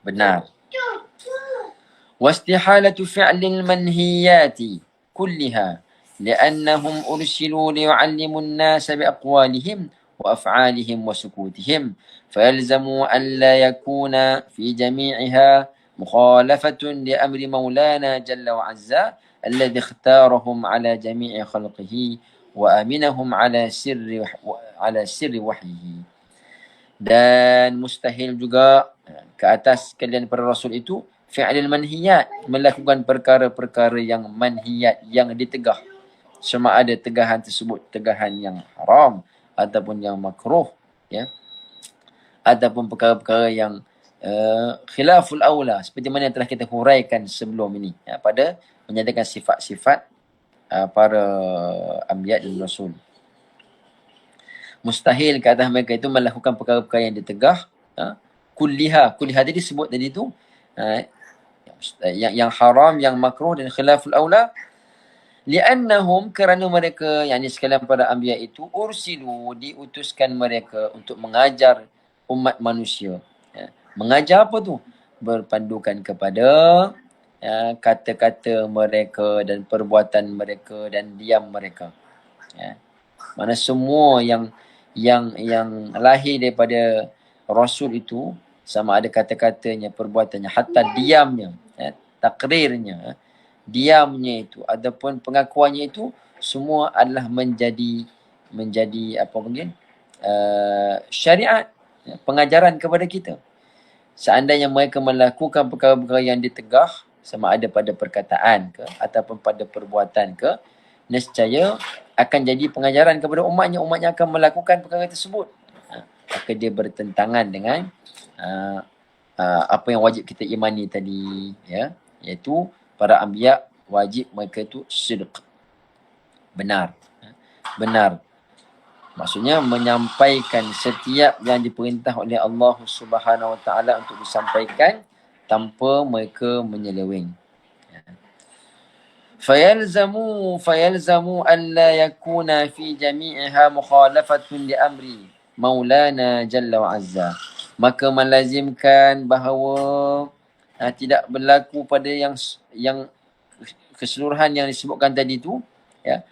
benar. Wastihalatu fi'lil manhiyati kulliha li'annahum ursilu liyu'allimu an-nasa biaqwalihim wa af'alihim wa sukutihim fayalzamu an la yakuna fi jami'iha mukhalafatun li amri maulana jalla wa azza alladhi ikhtarahum ala jami'i khalqihi wa aminahum ala sirri wahyihi. Dan mustahil juga ke atas kalian para rasul itu fi'lil manhiyat, melakukan perkara-perkara yang manhiyat, yang ditegah. Sama ada tegahan tersebut tegahan yang haram ataupun yang makruh, ya, ataupun perkara-perkara yang khilaful aula, seperti mana yang telah kita huraikan sebelum ini, ya, pada menyatakan sifat-sifat para anbiya dan rasul. Mustahil ke atas mereka itu melakukan perkara-perkara yang ditegah, kulliha tadi disebut tadi tu, yang haram, yang makruh dan khilaful aula, li'annahum, kerana mereka, yakni sekalian para anbiya itu, ursilu, diutuskan mereka untuk mengajar umat manusia. Mengajar apa tu? Berpandukan kepada kata-kata mereka dan perbuatan mereka dan diam mereka. Mana semua yang lahir daripada rasul itu, sama ada kata-katanya, perbuatannya, hatta diamnya, takrirnya, diamnya itu ataupun pengakuannya itu, semua adalah menjadi apa panggil, syariat, pengajaran kepada kita. Seandainya mereka melakukan perkara-perkara yang ditegah, sama ada pada perkataan ke ataupun pada perbuatan ke, nescaya akan jadi pengajaran kepada umatnya akan melakukan perkara tersebut. Maka dia bertentangan dengan apa yang wajib kita imani tadi, ya, iaitu para anbiya wajib mereka itu sidq, benar. Maksudnya menyampaikan setiap yang diperintah oleh Allah Subhanahu wa taala untuk disampaikan tanpa mereka menyeleweng. Fayalzamu an la yakuna fi jami'iha mukhalafatun li amri maulana jalla wa azza. Maka melazimkan bahawa tidak berlaku pada yang keseluruhan yang disebutkan tadi tu, ya,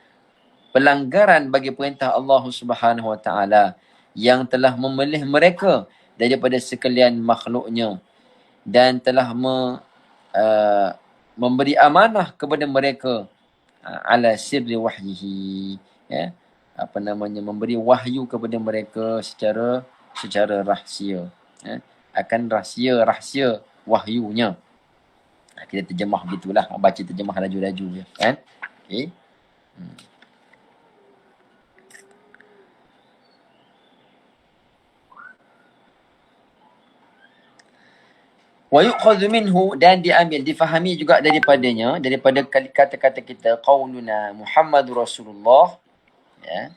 pelanggaran bagi perintah Allah Subhanahu wa taala yang telah memilih mereka daripada sekalian makhluknya dan telah memberi amanah kepada mereka ala sirri wahyihi, ya, memberi wahyu kepada mereka secara rahsia, akan rahsia wahyunya. Kita terjemah begitulah, baca terjemah laju-laju je, kan. Okey. Wa yu'khadhu minhu, dan diambil, difahami juga daripadanya, daripada kata-kata kita, qauluna Muhammadur Rasulullah, ya.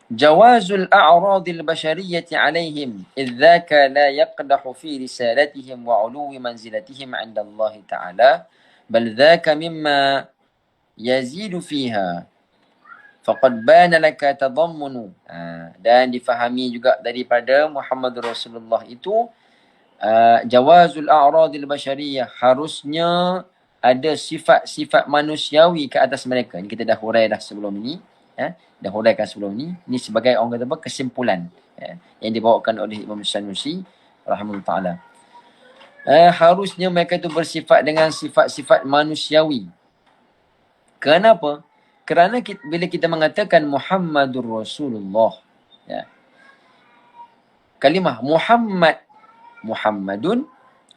Jawazul a'radil bashariyati alaihim idzaka la yaqdahu fi risalatihim wa 'uluwi manzilatihim 'inda Allah Ta'ala bal dzaka mimma yazidu fiha faqad bana laka tadammunu. Dan difahami juga daripada Muhammad Rasulullah itu jawazul a'radil bashariyah, harusnya ada sifat-sifat manusiawi ke atas mereka. Ini kita dah hurai dah sebelum ini, dah huraikan sebelum ini. Ini sebagai orang kata apa, kesimpulan yang dibawakan oleh Imam Sanusi rahimahullah taala. Harusnya mereka itu bersifat dengan sifat-sifat manusiawi. Kenapa? Kerana bila kita mengatakan Muhammadur Rasulullah, kalimah Muhammadun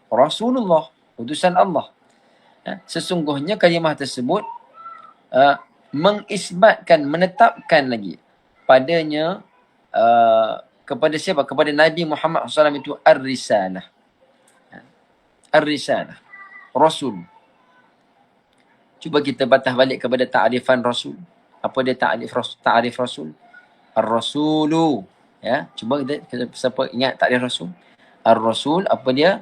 Rasulullah, utusan Allah. Sesungguhnya kalimah tersebut mengisbatkan, menetapkan lagi padanya kepada siapa? Kepada Nabi Muhammad SAW itu ar-risalah. Ar-risalah, Rasul. Cuba kita batah balik kepada ta'rifan Rasul. Apa dia ta'rif Rasul? Ar-Rasulu. Cuba kita siapa ingat ta'rif Rasul? Ar-Rasul apa dia?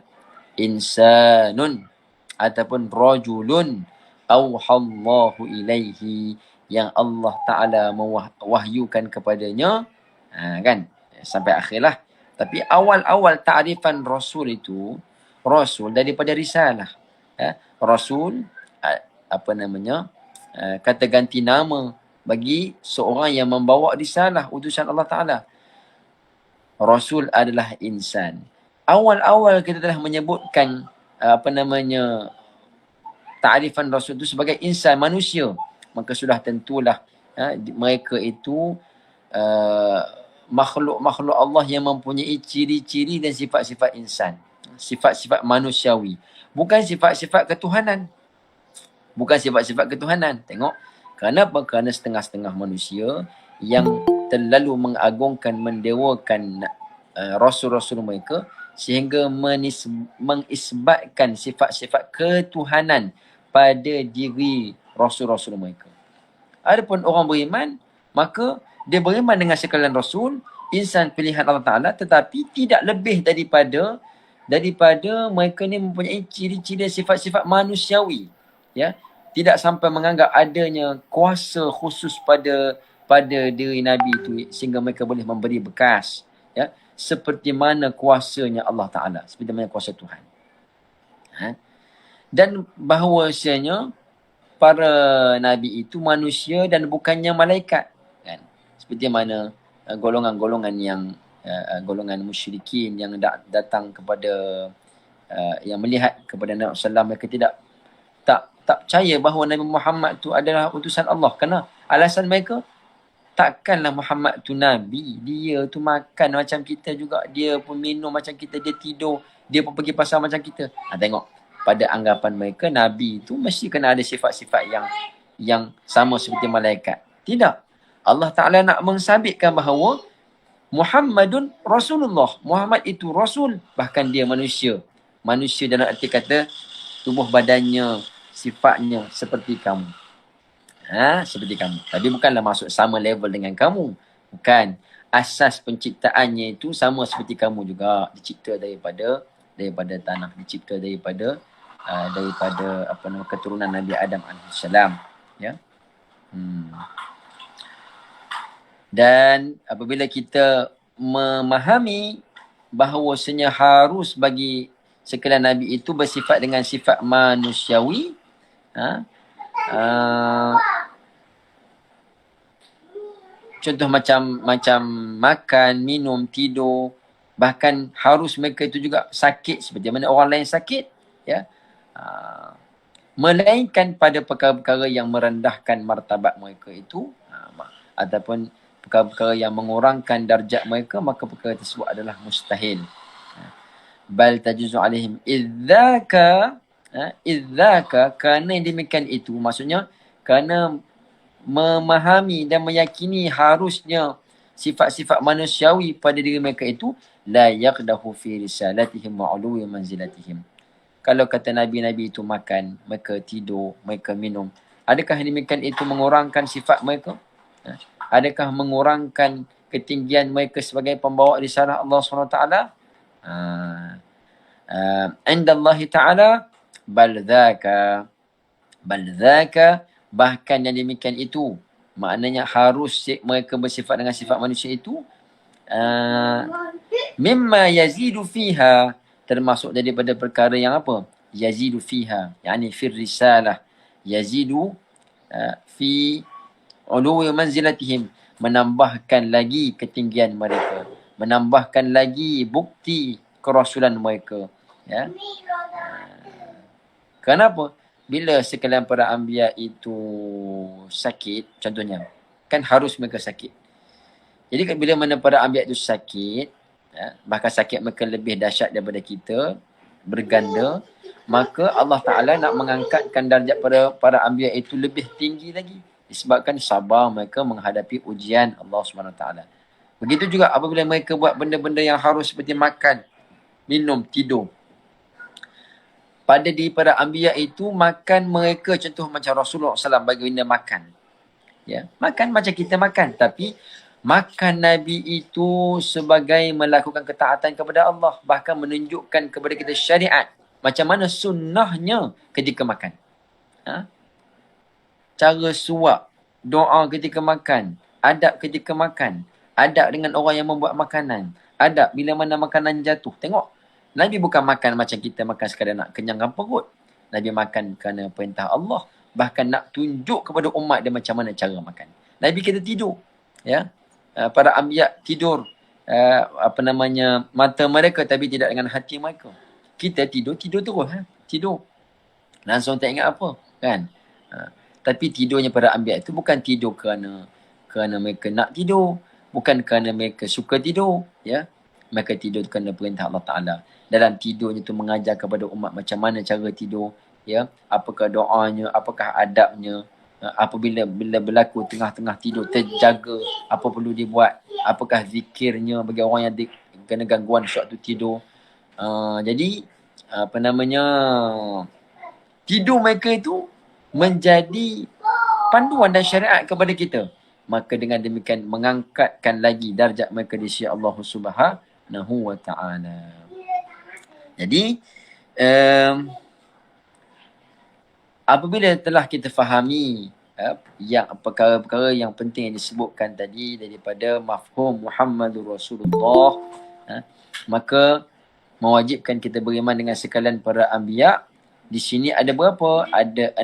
Insanun ataupun rajulun awhallahu ilaihi, yang Allah Ta'ala mewahyukan kepadanya, kan? Sampai akhirlah. Tapi awal-awal ta'rifan Rasul itu, Rasul daripada risalah. Rasul, kata ganti nama bagi seorang yang membawa risalah, utusan Allah Ta'ala. Rasul adalah insan. Awal-awal kita telah menyebutkan ta'rifan Rasul itu sebagai insan, manusia. Maka sudah tentulah mereka itu makhluk-makhluk Allah yang mempunyai ciri-ciri dan sifat-sifat insan. Sifat-sifat manusiawi. Bukan sifat-sifat ketuhanan. Bukan sifat-sifat ketuhanan. Tengok. Kenapa? Kerana setengah-setengah manusia yang terlalu mengagungkan, mendewakan Rasul-Rasul mereka, sehingga mengisbatkan sifat-sifat ketuhanan pada diri Rasul-Rasul mereka. Adapun orang beriman, maka dia beriman dengan sekalian Rasul, insan pilihan Allah Ta'ala, tetapi tidak lebih daripada mereka ni mempunyai ciri-ciri sifat-sifat manusiawi. Tidak sampai menganggap adanya kuasa khusus pada diri Nabi itu sehingga mereka boleh memberi bekas. Seperti mana kuasanya Allah Ta'ala, seperti mana kuasa Tuhan. Dan bahawasanya para Nabi itu manusia dan bukannya malaikat. Kan? Seperti mana golongan-golongan yang golongan musyrikin yang datang kepada yang melihat kepada Nabi SAW, mereka tak percaya bahawa Nabi Muhammad tu adalah utusan Allah. Kerana alasan mereka, takkanlah Muhammad tu Nabi. Dia tu makan macam kita juga. Dia pun minum macam kita. Dia tidur. Dia pun pergi pasar macam kita. Tengok. Pada anggapan mereka, Nabi tu mesti kena ada sifat-sifat yang sama seperti malaikat. Tidak. Allah Ta'ala nak mensabitkan bahawa Muhammadun Rasulullah. Muhammad itu Rasul. Bahkan dia manusia. Manusia dalam arti kata, tubuh badannya, sifatnya seperti kamu. Seperti kamu. Tapi bukanlah masuk sama level dengan kamu. Bukan. Asas penciptaannya itu sama seperti kamu juga. Dicipta daripada tanah. Dicipta daripada keturunan Nabi Adam AS. Dan apabila kita memahami bahawasanya harus bagi sekalian Nabi itu bersifat dengan sifat manusiawi, contoh macam makan, minum, tidur, bahkan harus mereka itu juga sakit seperti mana orang lain sakit, melainkan pada perkara-perkara yang merendahkan martabat mereka itu, ataupun perkara-perkara yang mengurangkan darjat mereka, maka perkara tersebut adalah mustahil. Bal tajuzu alaihim idzaka, kerana yang demikian itu, maksudnya kerana memahami dan meyakini harusnya sifat-sifat manusiawi pada diri mereka itu, la yaqdahu fi risalatihim wa 'uluwi manzilatihim. Kalau kata Nabi-Nabi itu makan, mereka tidur, mereka minum, adakah demikian itu mengurangkan sifat mereka? Adakah mengurangkan ketinggian mereka sebagai pembawa risalah Allah SWT? Indallahi ta'ala bal dhaka, bahkan yang demikian itu, maknanya harus mereka bersifat dengan sifat manusia itu, mimma yazidu fiha, termasuk daripada perkara yang apa? Yazidu fiha, yakni fir risalah, yazidu fi uluwi manzilatihim, menambahkan lagi ketinggian mereka, menambahkan lagi bukti kerasulan mereka. Ya. Kenapa? Bila sekalian para anbiya itu sakit, contohnya, kan harus mereka sakit. Jadi bila mana para anbiya itu sakit, bahkan sakit mereka lebih dahsyat daripada kita, berganda, maka Allah Ta'ala nak mengangkatkan darjat para anbiya itu lebih tinggi lagi. Disebabkan sabar mereka menghadapi ujian Allah SWT. Begitu juga apabila mereka buat benda-benda yang harus seperti makan, minum, tidur. Pada diri para anbiya itu, makan mereka contoh macam Rasulullah SAW baginda makan. Ya, makan macam kita makan. Tapi makan Nabi itu sebagai melakukan ketaatan kepada Allah. Bahkan menunjukkan kepada kita syariat. Macam mana sunnahnya ketika makan. Cara suap, doa ketika makan, adab ketika makan, adab dengan orang yang membuat makanan, adab bila mana makanan jatuh. Tengok, Nabi bukan makan macam kita makan sekadar nak kenyangkan perut. Nabi makan kerana perintah Allah. Bahkan nak tunjuk kepada umat dia macam mana cara makan. Nabi kita tidur. Ya, para anbiya tidur. Mata mereka tapi tidak dengan hati mereka. Kita tidur terus. Tidur. Langsung tak ingat apa. Kan? Tapi tidurnya para anbiya itu bukan tidur kerana mereka nak tidur. Bukan kerana mereka suka tidur. Ya. Mereka tidur kerana perintah Allah Ta'ala. Dalam tidurnya itu mengajar kepada umat macam mana cara tidur. Ya. Apakah doanya, apakah adabnya. Apabila berlaku tengah-tengah tidur, terjaga. Apa perlu dibuat. Apakah zikirnya bagi orang yang kena gangguan sewaktu tidur. Jadi, tidur mereka itu menjadi panduan dan syariat kepada kita. Maka dengan demikian mengangkatkan lagi darjat mereka di sisi Allah Subhanahu wa ta'ala. Jadi apabila telah kita fahami yang perkara-perkara yang penting yang disebutkan tadi daripada mafhum Muhammadur Rasulullah, maka mewajibkan kita beriman dengan sekalian para anbiya. Di sini ada berapa? Ada 16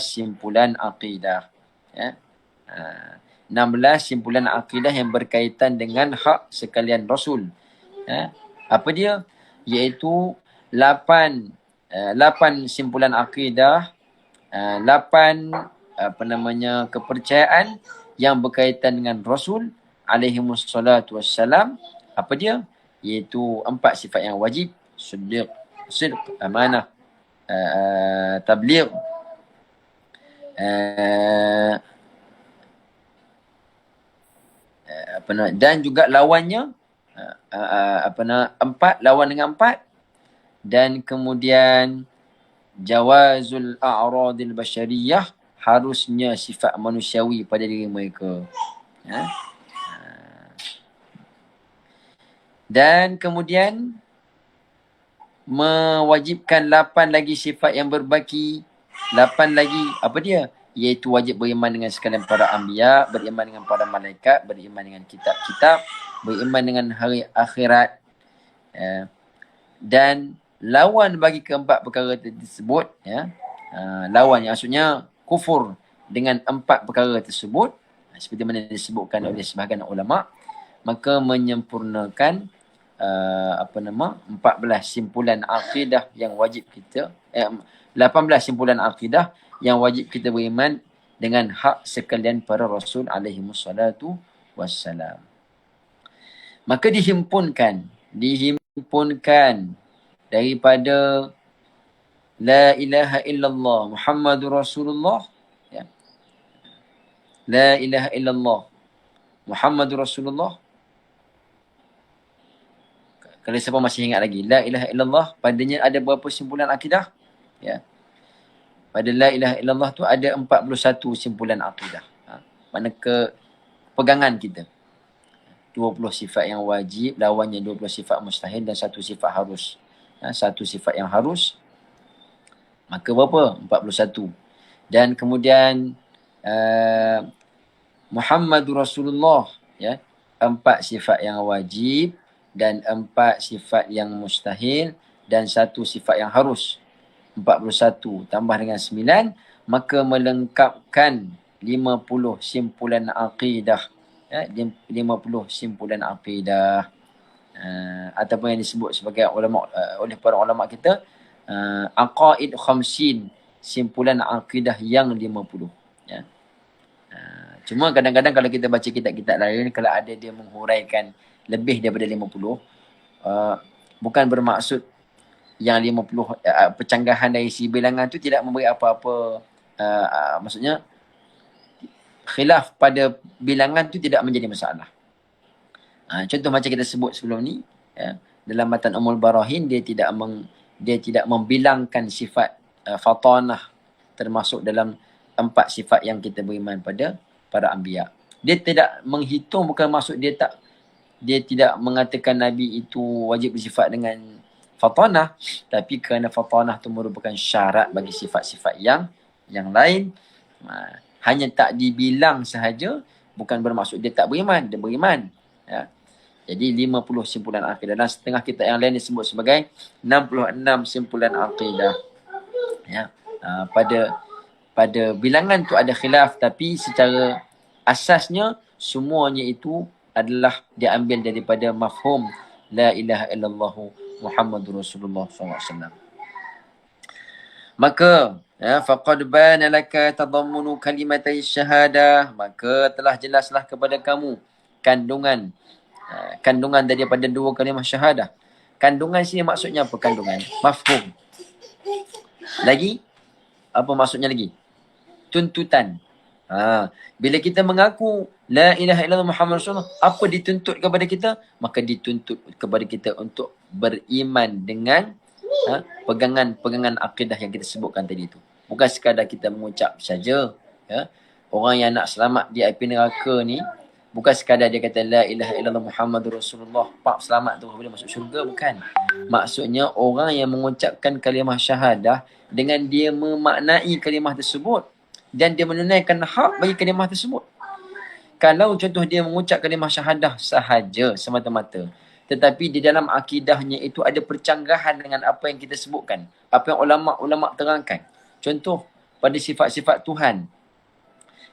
simpulan akidah. Ya. 16 simpulan akidah yang berkaitan dengan hak sekalian Rasul. Ya. Apa dia? Iaitu 8 simpulan akidah, 8 kepercayaan yang berkaitan dengan Rasul alaihimussalatu wassalam. Apa dia? Iaitu 4 sifat yang wajib. Sidq, amanah, tabligh, dan juga lawannya, 4 lawan dengan 4, dan kemudian jawazul a'radil basyariyah, harusnya sifat manusiawi pada diri mereka. Dan kemudian mewajibkan 8 lagi sifat yang berbaki. 8 lagi, apa dia? Iaitu wajib beriman dengan sekalian para anbiya, beriman dengan para malaikat, beriman dengan kitab-kitab, beriman dengan hari akhirat. Dan lawan bagi keempat perkara tersebut, lawan yang maksudnya kufur dengan 4 perkara tersebut, seperti mana disebutkan oleh sebahagian ulama, maka menyempurnakan 14 simpulan akidah yang wajib kita, 18 simpulan akidah yang wajib kita beriman dengan hak sekalian para Rasul alaihimussalatu wassalam. Maka dihimpunkan daripada la ilaha illallah Muhammadur Rasulullah, ya. La ilaha illallah Muhammadur Rasulullah. Kalau siapa masih ingat lagi, la ilaha illallah, padanya ada berapa simpulan akidah? Ya. Pada la ilaha illallah tu ada 41 simpulan akidah. Mana pegangan kita. 20 sifat yang wajib, lawannya 20 sifat mustahil dan satu sifat harus. Satu sifat yang harus, maka berapa? 41. Dan kemudian Muhammadur Rasulullah, ya, 4 sifat yang wajib dan 4 sifat yang mustahil dan satu sifat yang harus. 41 tambah dengan 9, maka melengkapkan 50 simpulan akidah. 50 simpulan akidah. Ataupun yang disebut sebagai ulama oleh para ulama kita aqaid khamsin, simpulan akidah yang 50, ya. Cuma kadang-kadang kalau kita baca kitab-kitab lain, kalau ada dia menghuraikan lebih daripada 50, bukan bermaksud yang 50 percanggahan dari si bilangan tu tidak memberi apa-apa, maksudnya khilaf pada bilangan tu tidak menjadi masalah. Contoh macam kita sebut sebelum ni, ya, dalam matan Ummul Barahin dia tidak membilangkan sifat fatanah termasuk dalam 4 sifat yang kita beriman pada para anbiya. Dia tidak menghitung, bukan maksud dia tidak mengatakan Nabi itu wajib bersifat dengan fatanah, tapi kerana fatanah itu merupakan syarat bagi sifat-sifat yang lain, hanya tak dibilang sahaja, bukan bermaksud dia tak beriman, dia beriman, ya. Jadi 50 simpulan akidah, dan setengah kitab yang lain disebut sebagai 66 simpulan akidah, ya. Pada bilangan tu ada khilaf, tapi secara asasnya semuanya itu adalah diambil daripada mafhum la ilaha illallah Muhammadur Rasulullah SAW. Maka faqad bana laka tadammunu kalimatai syahadah, maka telah jelaslah kepada kamu kandungan daripada 2 kalimah syahadah. Kandungan sini maksudnya apa? Kandungan mafhum. Lagi apa maksudnya lagi? Tuntutan. Bila kita mengaku la ilaha illallah Muhammad Rasulullah, apa dituntut kepada kita? Maka dituntut kepada kita untuk beriman dengan pegangan akidah yang kita sebutkan tadi itu. Bukan sekadar kita mengucap saja, ya. Orang yang nak selamat di api neraka ni, bukan sekadar dia kata la ilaha illallah Muhammadur Rasulullah, pak selamat tu boleh masuk syurga, bukan. Maksudnya orang yang mengucapkan kalimah syahadah dengan dia memaknai kalimah tersebut dan dia menunaikan hak bagi kalimah tersebut. Kalau contoh dia mengucap kalimah syahadah sahaja semata-mata, tetapi di dalam akidahnya itu ada percanggahan dengan apa yang kita sebutkan, apa yang ulama-ulama terangkan. Contoh pada sifat-sifat Tuhan,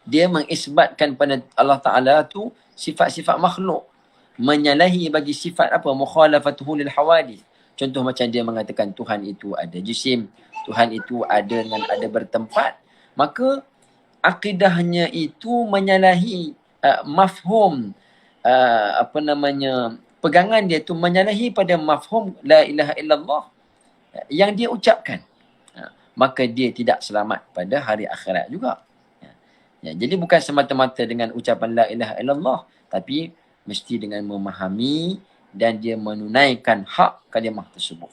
dia mengisbatkan pada Allah Ta'ala tu sifat-sifat makhluk, menyalahi bagi sifat apa? Mukhalafatuhu lil hawadith. Contoh macam dia mengatakan Tuhan itu ada jisim, Tuhan itu ada bertempat, maka akidahnya itu menyalahi mafhum pegangan dia tu menyalahi pada mafhum la ilaha illallah yang dia ucapkan. Maka dia tidak selamat pada hari akhirat juga. Ya, jadi bukan semata-mata dengan ucapan la ilaha illallah, tapi mesti dengan memahami dan dia menunaikan hak kalimah tersebut.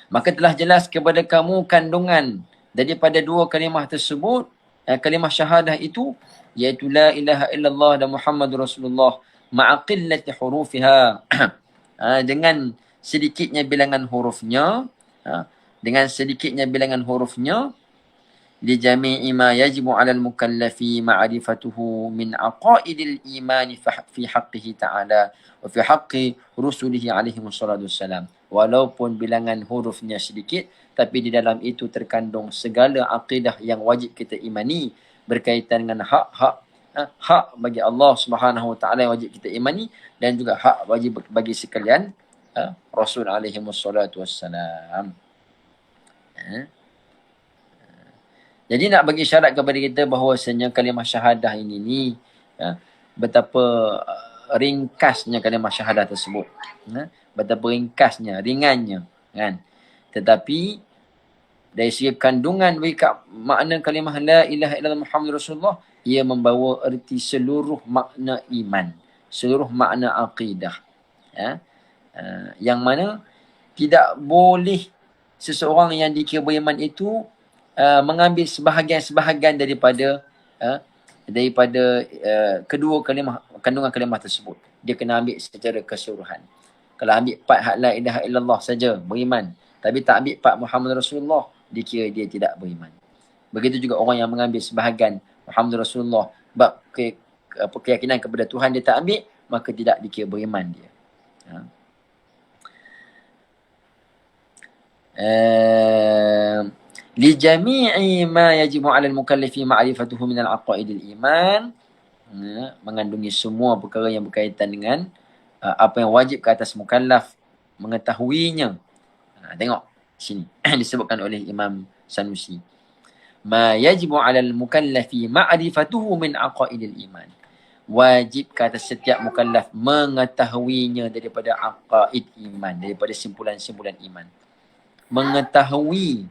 Maka telah jelas kepada kamu kandungan daripada 2 kalimah tersebut, kalimah syahadah itu, iaitu la ilaha illallah dan Muhammadur Rasulullah ma'aqillati hurufiha, dengan sedikitnya bilangan hurufnya, li jami'i ma yajibu 'alal mukallafi ma'rifatuhu min aqaidil iman fi haqqihi ta'ala wa fi haqqi rusulihi alaihi wassalatu wassalam. Walaupun bilangan hurufnya sedikit, tapi di dalam itu terkandung segala akidah yang wajib kita imani berkaitan dengan hak bagi Allah Subhanahu wa taala yang wajib kita imani, dan juga hak wajib bagi sekalian Rasul alaihi wassalatu wassalam. Jadi nak bagi syarat kepada kita bahawasanya kalimah syahadah ini betapa ringkasnya kalimah syahadah tersebut. Betapa ringkasnya, ringannya, kan. Tetapi dari segi kandungan makna kalimah la ilaha illallah Muhammadur Rasulullah, ia membawa erti seluruh makna iman, seluruh makna akidah. Yang mana tidak boleh seseorang yang dikira beriman itu mengambil sebahagian-sebahagian daripada kedua kandungan kalimah tersebut. Dia kena ambil secara keseluruhan. Kalau ambil part hak la ilaha illallah saja, beriman. Tapi tak ambil part Muhammad Rasulullah, dikira dia tidak beriman. Begitu juga orang yang mengambil sebahagian Muhammad Rasulullah, bab keyakinan kepada Tuhan dia tak ambil, maka tidak dikira beriman dia. Li jami'i ma yajibu 'ala al-mukallafi ma'rifatuhu min al-aqaidil iman, mengandungi semua perkara yang berkaitan dengan apa yang wajib ke atas mukallaf mengetahuinya. Tengok sini disebutkan oleh Imam Sanusi. Ma yajibu 'ala al-mukallafi ma'rifatuhu min aqaidil iman. Wajib ke atas setiap mukallaf mengetahuinya daripada aqaid iman, daripada simpulan-simpulan iman. Mengetahui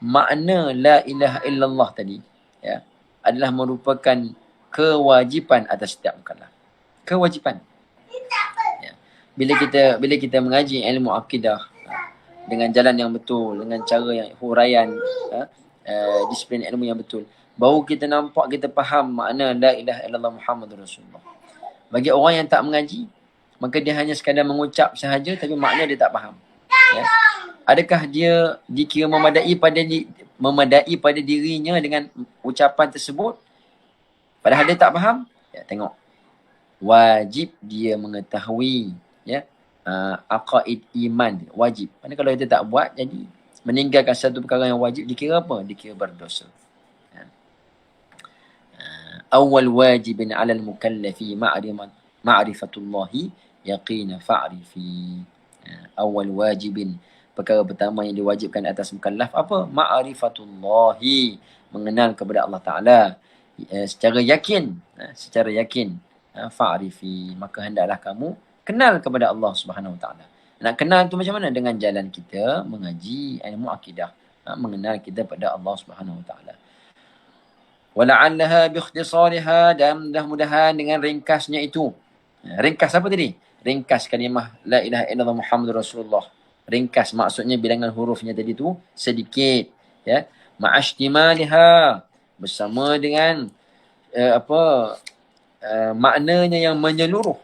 makna la ilaha illallah tadi, ya, adalah merupakan kewajipan atas setiap mukallaf. Kewajipan. Ya. Bila kita mengaji ilmu akidah dengan jalan yang betul, dengan cara yang huraian, disiplin ilmu yang betul, baru kita nampak, kita faham makna la ilaha illallah Muhammadur Rasulullah. Bagi orang yang tak mengaji, maka dia hanya sekadar mengucap sahaja tapi makna dia tak faham. Ya. Adakah dia dikira memadai pada dirinya dengan ucapan tersebut padahal dia tak faham? Ya, tengok. Wajib dia mengetahui, ya, aqaid iman, wajib. Mana kalau kita tak buat, jadi meninggalkan satu perkara yang wajib dikira apa? Dikira berdosa. Awal wajibin 'ala al-mukallafi ma'rifatullahi yaqina fa'rifi. Awal wajibin, perkara pertama yang diwajibkan atas mukallaf apa? Ma'rifatullahi, mengenal kepada Allah Ta'ala secara yakin, fa'rifi, maka hendaklah kamu kenal kepada Allah Subhanahu Wa Ta'ala. Nak kenal tu macam mana? Dengan jalan kita mengaji ilmu akidah, mengenal kita pada Allah Subhanahu Wa Ta'ala. Wala'allaha biikhtisariha, dan mudah-mudahan dengan ringkasnya itu. Ringkas apa tadi? Ringkas kalimah la ilaha illallah Muhammadur Rasulullah. Ringkas maksudnya bilangan hurufnya tadi tu sedikit, ya. Ma'ashtimaliha, bersama dengan maknanya yang menyeluruh,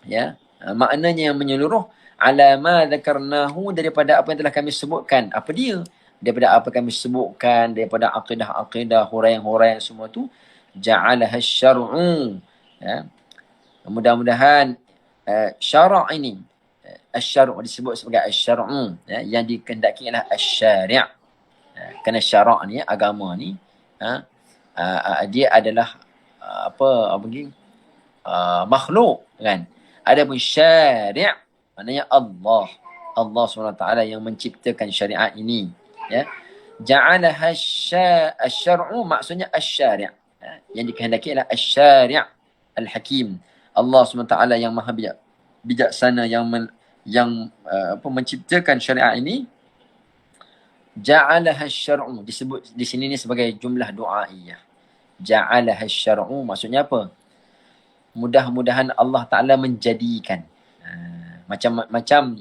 ya. Maknanya yang menyeluruh, ala ma dzakarnahu, daripada apa yang telah kami sebutkan. Apa dia? Daripada apa kami sebutkan, daripada akidah-akidah, huraian-huraian semua tu, ja'alaha syar'u, ya. Mudah-mudahan syara' ini, asy-syar'u disebut sebagai asy-syar'u, ya, yang dikehendaki ialah asy-syari'. Kerana syara' ni, agama ni, dia adalah makhluk, kan. Adapun syari' maknanya Allah SWT yang menciptakan syariat ini, ya. Ja'alaha asy-syar'u maksudnya asy-syari', yang dikehendaki ialah asy-syari' al-hakim. Allah SWT yang maha bijaksana, yang menciptakan syariat ini. Ja'alaha asy-syar'u disebut di sini ni sebagai jumlah du'aiyah. Ja'alaha asy-syar'u maksudnya apa? Mudah-mudahan Allah Ta'ala menjadikan. Macam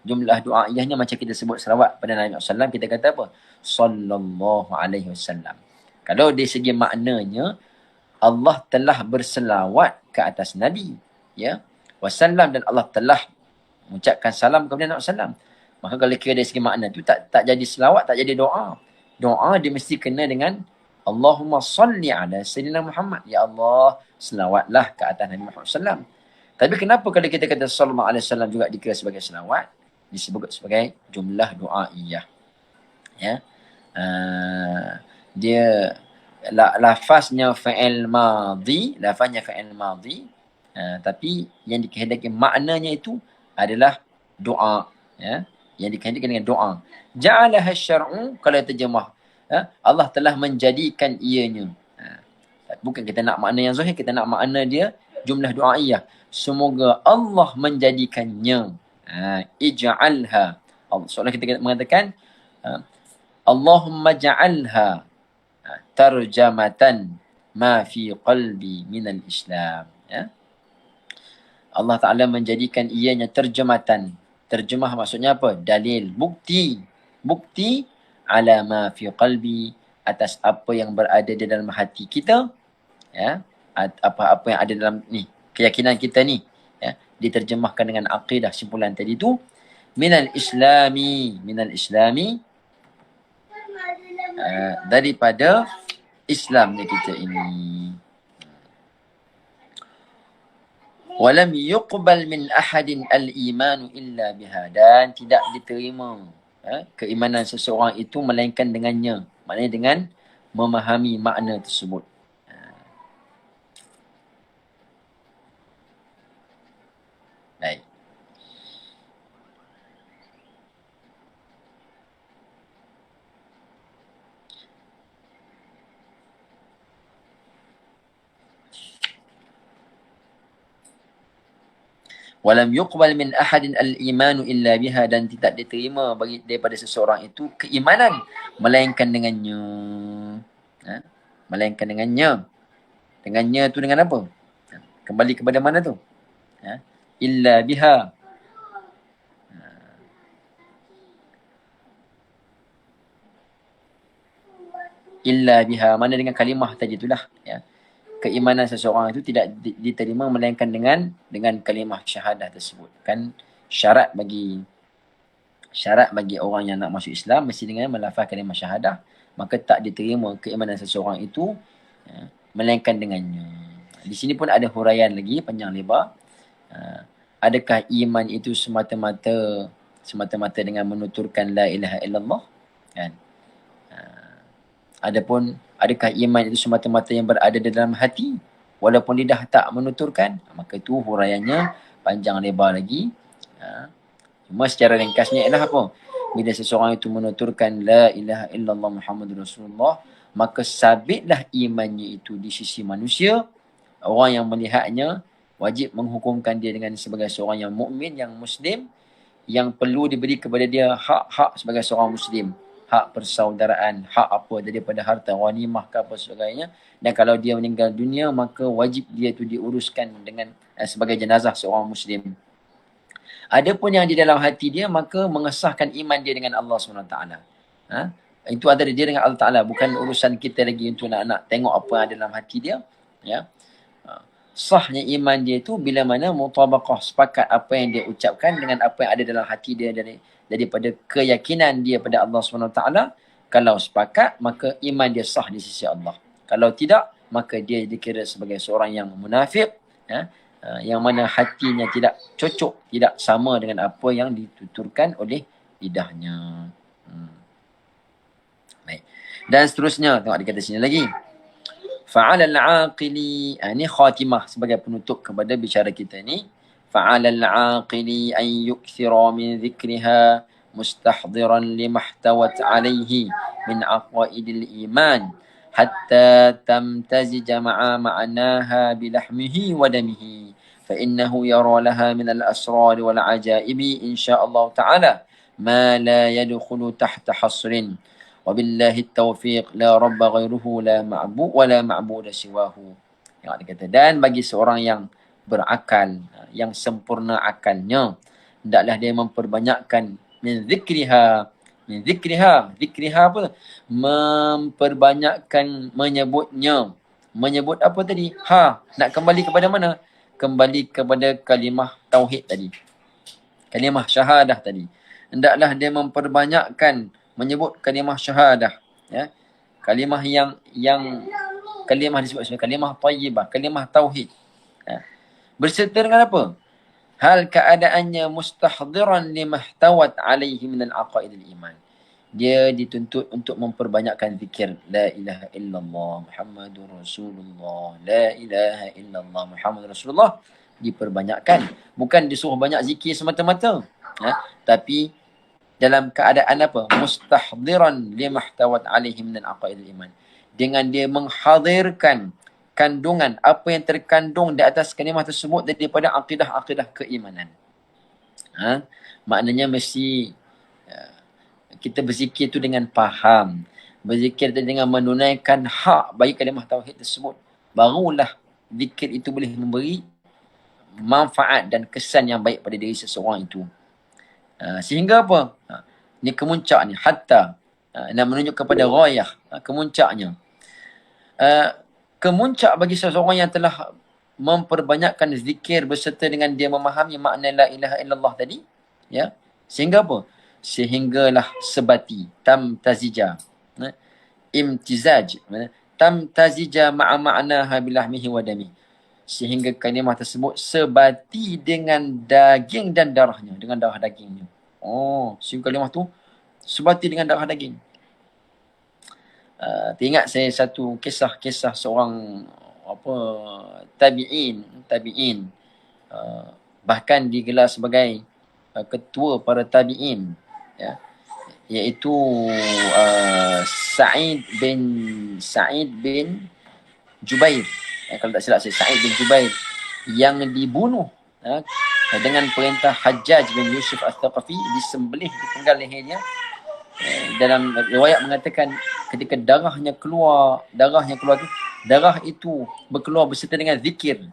jumlah du'aiyahnya macam kita sebut selawat pada Nabi SAW, kita kata apa? Sallallahu alaihi wasallam. Kalau dari segi maknanya, Allah telah berselawat ke atas Nabi, ya. Wasallam, dan Allah telah mengucapkan salam kepada Nabi SAW. Maka kalau kira dari segi makna tu tak jadi selawat, tak jadi doa. Doa dia mesti kena dengan Allahumma salli ala Sayyidina Muhammad. Ya Allah, selawatlah ke atas Nabi Muhammad SAW. Tapi kenapa kalau kita kata sallallahu alaihi wasallam juga dikira sebagai selawat? Disebut sebagai jumlah du'aiyah. Ya. Dia lafaznya fa'il madhi, tapi yang dikehendaki maknanya itu adalah doa, ya. Yang dikehendaki dengan doa. Ja'alaha syar'u, kalau terjemah, Allah telah menjadikan ianya. Bukan kita nak makna yang zahir, kita nak makna dia jumlah du'aiyah. Semoga Allah menjadikannya. Ij'alha. Soalnya kita mengatakan Allahumma ja'alha tarjamatan ma fi qalbi minal Islam, ya. Allah Ta'ala menjadikan ianya terjematan. Terjemah maksudnya apa? Dalil, bukti ala ma fi qalbi, atas apa yang berada di dalam hati kita, ya. apa-apa yang ada dalam ni keyakinan kita ni, ya, diterjemahkan dengan akidah simpulan tadi tu, minal islami daripada Islamnya kita ini. Walam yuqbal min ahadin al-imanu illa biha, dan tidak diterima keimanan seseorang itu melainkan dengannya, maknanya dengan memahami makna tersebut. Baik. Walam yuqbal min ahadin al-imanu illa biha, dan tidak diterima bagi daripada seseorang itu keimanan melainkan dengannya. Melainkan dengannya. Dengannya tu dengan apa? Kembali kepada mana tu? Illa biha. Illa biha, mana dengan kalimah tadi itulah, ya. Keimanan seseorang itu tidak diterima melainkan dengan kalimah syahadah tersebut. Kan syarat bagi orang yang nak masuk Islam mesti dengan melafaz kalimah syahadah, maka tak diterima keimanan seseorang itu, ya, melainkan dengannya. Di sini pun ada huraian lagi panjang lebar. Adakah iman itu semata-mata dengan menuturkan la ilaha illallah, kan? Adapun adakah iman itu semata-mata yang berada di dalam hati walaupun lidah tak menuturkan, maka itu huraiannya panjang lebar lagi. Cuma secara ringkasnya ialah apa? Bila seseorang itu menuturkan la ilaha illallah Muhammadur Rasulullah, maka sabitlah imannya itu di sisi manusia. Orang yang melihatnya wajib menghukumkan dia dengan sebagai seorang yang mukmin, yang muslim, yang perlu diberi kepada dia hak-hak sebagai seorang muslim. Hak persaudaraan, hak apa daripada harta ghanimah ke apa sebagainya. Dan kalau dia meninggal dunia, maka wajib dia itu diuruskan dengan sebagai jenazah seorang muslim. Adapun yang di dalam hati dia, maka mengesahkan iman dia dengan Allah SWT. Itu antara dia dengan Allah Ta'ala. Bukan urusan kita lagi untuk nak tengok apa yang ada dalam hati dia. Ya. Sahnya iman dia itu bila mana mutabaqah, sepakat apa yang dia ucapkan dengan apa yang ada dalam hati dia daripada keyakinan dia pada Allah SWT. Kalau sepakat, maka iman dia sah di sisi Allah. Kalau tidak, maka dia dikira sebagai seorang yang munafik, yang mana hatinya tidak cocok, tidak sama dengan apa yang dituturkan oleh lidahnya. Baik. Dan seterusnya, tengok di kata sini lagi. Fa'ala al-aqili, ini khatimah sebagai penutup kepada bicara kita ni. Fa'ala al-aqili an yukthira min dhikriha mustahdiran limahtawat alaihi min aqaidil iman hatta tamtazija ma'a ma'naha bilahmihi wa damihi fa innahu yara laha min al-asrar wal ajaibi insyaallah ta'ala ma la yadkhulu tahta hasrin. Wabillahi taufiq, la rabba ghairuhu, la ma'bu wa la ma'buda siwahu. Ya, dia kata, dan bagi seorang yang berakal, yang sempurna akalnya, hendaklah dia memperbanyakkan min zikriha. Zikriha apa? Memperbanyakkan menyebutnya. Menyebut apa tadi? Nak kembali kepada mana? Kembali kepada kalimah tauhid tadi. Kalimah syahadah tadi. Hendaklah dia memperbanyakkan menyebut kalimah syahadah, ya. Kalimah yang kalimah disebut sebagai kalimah thayyibah, kalimah tauhid. Berserta dengan apa? Hal keadaannya mustahdiran limahtawat alaihi min al-aqaidil iman. Dia dituntut untuk memperbanyakkan zikir la ilaha illallah Muhammadur Rasulullah, la ilaha illallah Muhammadur Rasulullah, diperbanyakkan. Bukan disuruh banyak zikir semata-mata, tapi dalam keadaan apa? Mustahdiran limahtawat alaihi min al-aqaidil iman. Dengan dia menghadirkan kandungan apa yang terkandung di atas kalimah tersebut daripada akidah-akidah keimanan. Maknanya mesti kita berzikir tu dengan faham. Berzikir dengan menunaikan hak bagi kalimah tauhid tersebut. Barulah zikir itu boleh memberi manfaat dan kesan yang baik pada diri seseorang itu. Sehingga apa? Ni kemuncak ni. Hatta nak menunjuk kepada ghayah, kemuncaknya. kemuncak bagi seseorang yang telah memperbanyakkan zikir berserta dengan dia memahami makna la ilaha illallah tadi, ya, sehingga apa? Sehinggalah sebati, tamtazija, imtizaj, tamtazija ma'a ma'naha bilahmihi wa dami, sehingga kalimah tersebut sebati dengan daging dan darahnya, dengan darah dagingnya. Oh, sehingga kalimah tu sebati dengan darah daging. Teringat saya satu kisah seorang apa tabi'in, bahkan digelar sebagai ketua para tabi'in, ya, iaitu Sa'id bin Jubair. Kalau tak silap saya, Sa'id bin Jubair yang dibunuh dengan perintah Hajjaj bin Yusuf Al-Thaqafi, disembelih, dipenggal lehernya. Dalam riwayat mengatakan ketika darahnya keluar tu, darah itu berkeluar beserta dengan zikir,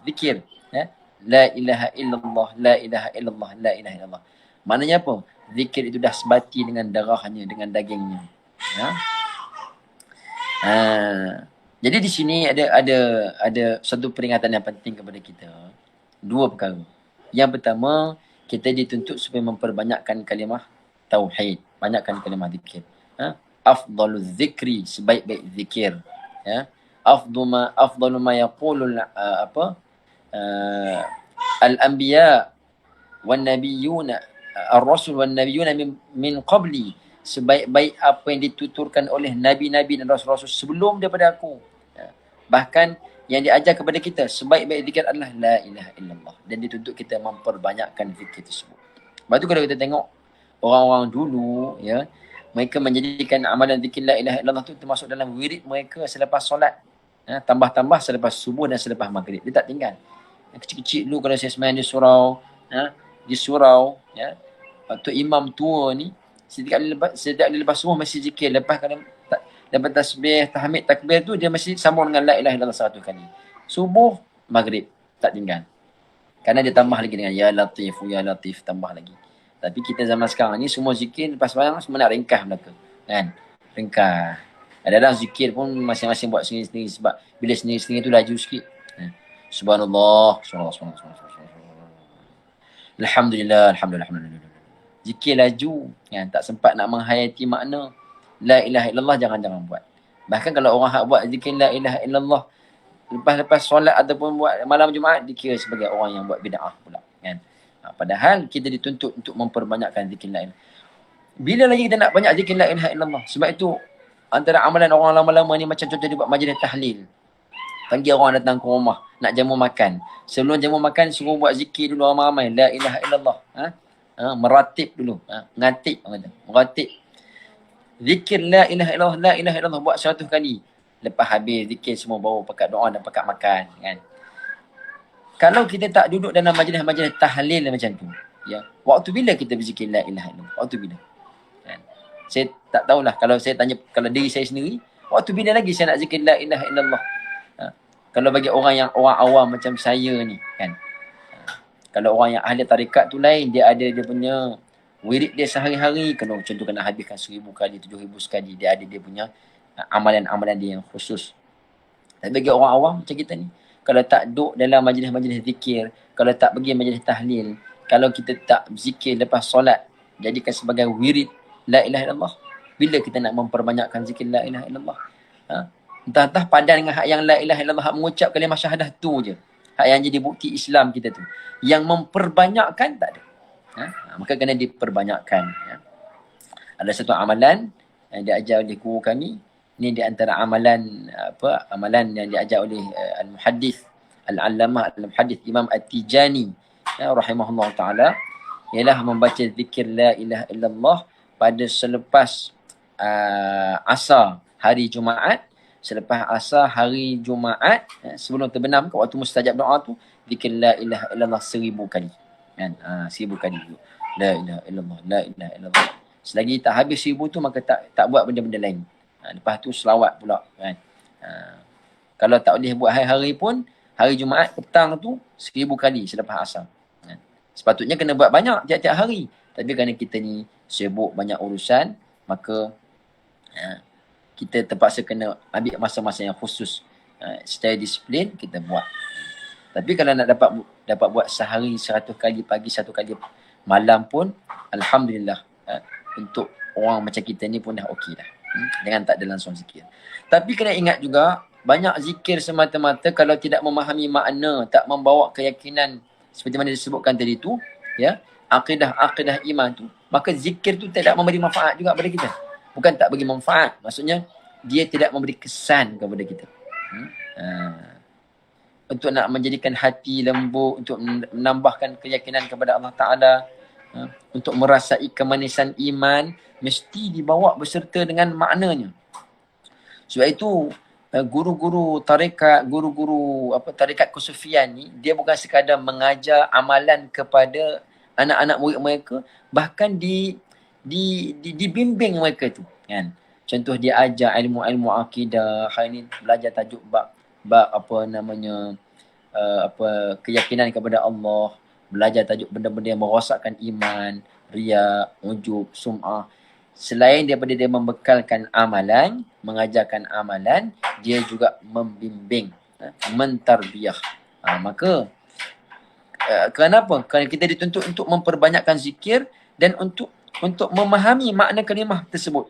ya. La ilaha illallah, la ilaha illallah, la ilaha illallah. Maknanya apa? Zikir itu dah sebati dengan darahnya, dengan dagingnya. Ya. Jadi di sini ada satu peringatan yang penting kepada kita. Dua perkara. Yang pertama, kita dituntut supaya memperbanyakkan kalimah tauhid, banyakkan kalimah zikir. Afdalul zikri, sebaik-baik zikir. Ya. Afdalu ma yaqulul al-anbiya wan nabiyuna ar-rasul wan nabiyuna min qabli, sebaik-baik apa yang dituturkan oleh nabi-nabi dan rasul-rasul sebelum daripada aku. Ya. Bahkan yang diajar kepada kita sebaik-baik zikir adalah la ilaha illallah, dan dituntut kita memperbanyakkan zikir tersebut. Lepas tu kalau kita tengok orang-orang dulu, ya, mereka menjadikan amalan zikir la ilaha illallah tu termasuk dalam wirid mereka selepas solat. Ya, tambah-tambah selepas subuh dan selepas maghrib. Dia tak tinggal. Yang kecil-kecil dulu kalau saya sembahyang di surau, ya, waktu imam tua ni, setiap kali lepas subuh masih zikir. Lepas tasbih, tahmid, takbir tu dia masih sambung dengan la ilaha illallah 100 kali. Subuh, maghrib, tak tinggal. Kerana dia tambah lagi dengan ya latif, tambah lagi. Tapi kita zaman sekarang ni semua zikir lepas sembahyang semua nak ringkas belaka, kan? Ringkas. Kadang-kadang zikir pun masing-masing buat sendiri-sendiri, sebab bila sendiri-sendiri tu laju sikit. Subhanallah, Alhamdulillah. Zikir laju, kan? Tak sempat nak menghayati makna la ilaha illallah, jangan buat. Bahkan kalau orang hak buat zikir la ilaha illallah lepas solat ataupun buat malam Jumaat, dikira sebagai orang yang buat bid'ah pula, kan? Padahal kita dituntut untuk memperbanyakkan zikir la ilaha. Bila lagi kita nak banyak zikir la ilaha illallah? Sebab itu antara amalan orang lama-lama ni, macam contoh dia buat majlis tahlil. Panggil orang datang ke rumah nak jamu makan. Sebelum jamu makan suruh buat zikir dulu ramai-ramai, la ilaha illallah. Meratib dulu, ngatik orang kata. Meratib. Zikir la ilaha illallah buat 100 kali. Lepas habis zikir semua baru pakat doa dan pakat makan, kan? Kalau kita tak duduk dalam majlis tahlil macam tu, ya, waktu bila kita berzikir la ilaha illallah? Waktu bila? Kan? Saya tak tahulah, kalau saya tanya kalau diri saya sendiri, waktu bila lagi saya nak zikir la ilaha illallah? Kalau bagi orang awam macam saya ni, kan? Kalau orang yang ahli tarikat tu lain, dia ada dia punya wirid dia sehari-hari, kena habiskan 1000 kali, 7000 sekali. Dia ada dia punya amalan-amalan dia yang khusus. Tapi bagi orang awam macam kita ni, kalau tak duduk dalam majlis-majlis zikir, kalau tak pergi majlis tahlil, kalau kita tak zikir lepas solat, jadikan sebagai wirid la ilaha illallah, bila kita nak memperbanyakkan zikir la ilaha illallah? Entah-entah padan dengan hak yang la ilaha illallah, hak mengucap kalimah syahadah tu je, hak yang jadi bukti Islam kita tu. Yang memperbanyakkan tak ada. Maka kena diperbanyakkan, ya. Ada satu amalan yang diajar oleh guru kami. Ini di antara amalan yang diajar oleh al-muhaddith al-allamah al-muhaddith Imam At-Tijani, ya, rahimahullah taala, ialah membaca zikir la ilaha illallah pada selepas asar hari Jumaat. Selepas asar hari Jumaat, sebelum terbenam ke waktu mustajab doa tu, zikir la ilaha illallah 1000 kali, kan? 1000 kali dulu. La ilaha illallah, la ilaha illallah. Selagi tak habis 1000 tu, maka tak buat benda-benda lain. Lepas tu selawat pula, kan? Kalau tak boleh buat hari-hari pun, hari Jumaat petang tu 1000 kali selepas asar. Sepatutnya kena buat banyak tiap-tiap hari. Tapi kerana kita ni sibuk banyak urusan, maka kita terpaksa kena ambil masa-masa yang khusus secara disiplin kita buat. Tapi kalau nak dapat buat sehari 100 kali pagi, 1 kali malam pun, alhamdulillah, untuk orang macam kita ni pun dah okey dah. Dengan tak ada langsung zikir. Tapi kena ingat juga, banyak zikir semata-mata kalau tidak memahami makna, tak membawa keyakinan seperti mana disebutkan tadi tu, ya, akidah iman tu, maka zikir tu tidak memberi manfaat juga kepada kita. Bukan tak bagi manfaat, maksudnya dia tidak memberi kesan kepada kita. Untuk nak menjadikan hati lembut, untuk menambahkan keyakinan kepada Allah Ta'ala, untuk merasai kemanisan iman, mesti dibawa berserta dengan maknanya. Sebab itu, guru-guru tarekat, tarekat kesufian ni, dia bukan sekadar mengajar amalan kepada anak-anak murid mereka, bahkan dibimbing mereka tu, kan. Contoh dia ajar ilmu-ilmu akidah, hari ni belajar tajuk bab keyakinan kepada Allah, belajar tajuk benda-benda yang merosakkan iman, riya, ujub, sum'ah. Selain daripada dia membekalkan amalan, mengajarkan amalan, dia juga membimbing, mentarbiyah. Maka kenapa? Kerana kita dituntut untuk memperbanyakkan zikir dan untuk memahami makna kalimah tersebut.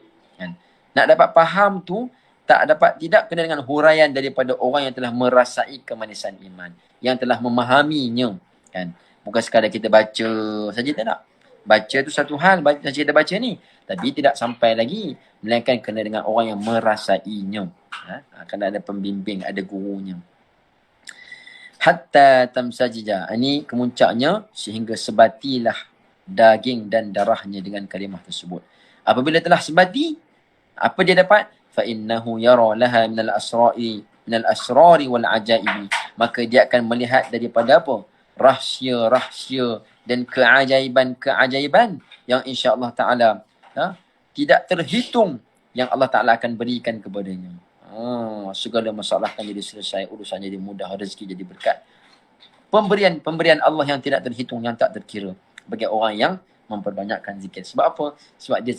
Nak dapat faham tu, tidak kena dengan huraian daripada orang yang telah merasai kemanisan iman, yang telah memahaminya, kan. Bukan sekadar kita baca saja, tak. Baca tu satu hal, kita baca ni, tapi tidak sampai lagi, melainkan kena dengan orang yang merasainya. Kena ada pembimbing, ada gurunya. Hatta tamsajija, ini kemuncaknya sehingga sebatilah daging dan darahnya dengan kalimah tersebut. Apabila telah sebati, apa dia dapat? Fa innahu yara laha minal asrari wal ajaibi, maka dia akan melihat daripada apa? Rahsia-rahsia dan keajaiban yang insya-Allah Taala tidak terhitung yang Allah Taala akan berikan kepadanya. Segala masalah akan jadi selesai, urusan jadi mudah, rezeki jadi berkat. Pemberian Allah yang tidak terhitung, yang tak terkira bagi orang yang memperbanyakkan zikir. Sebab apa? Sebab dia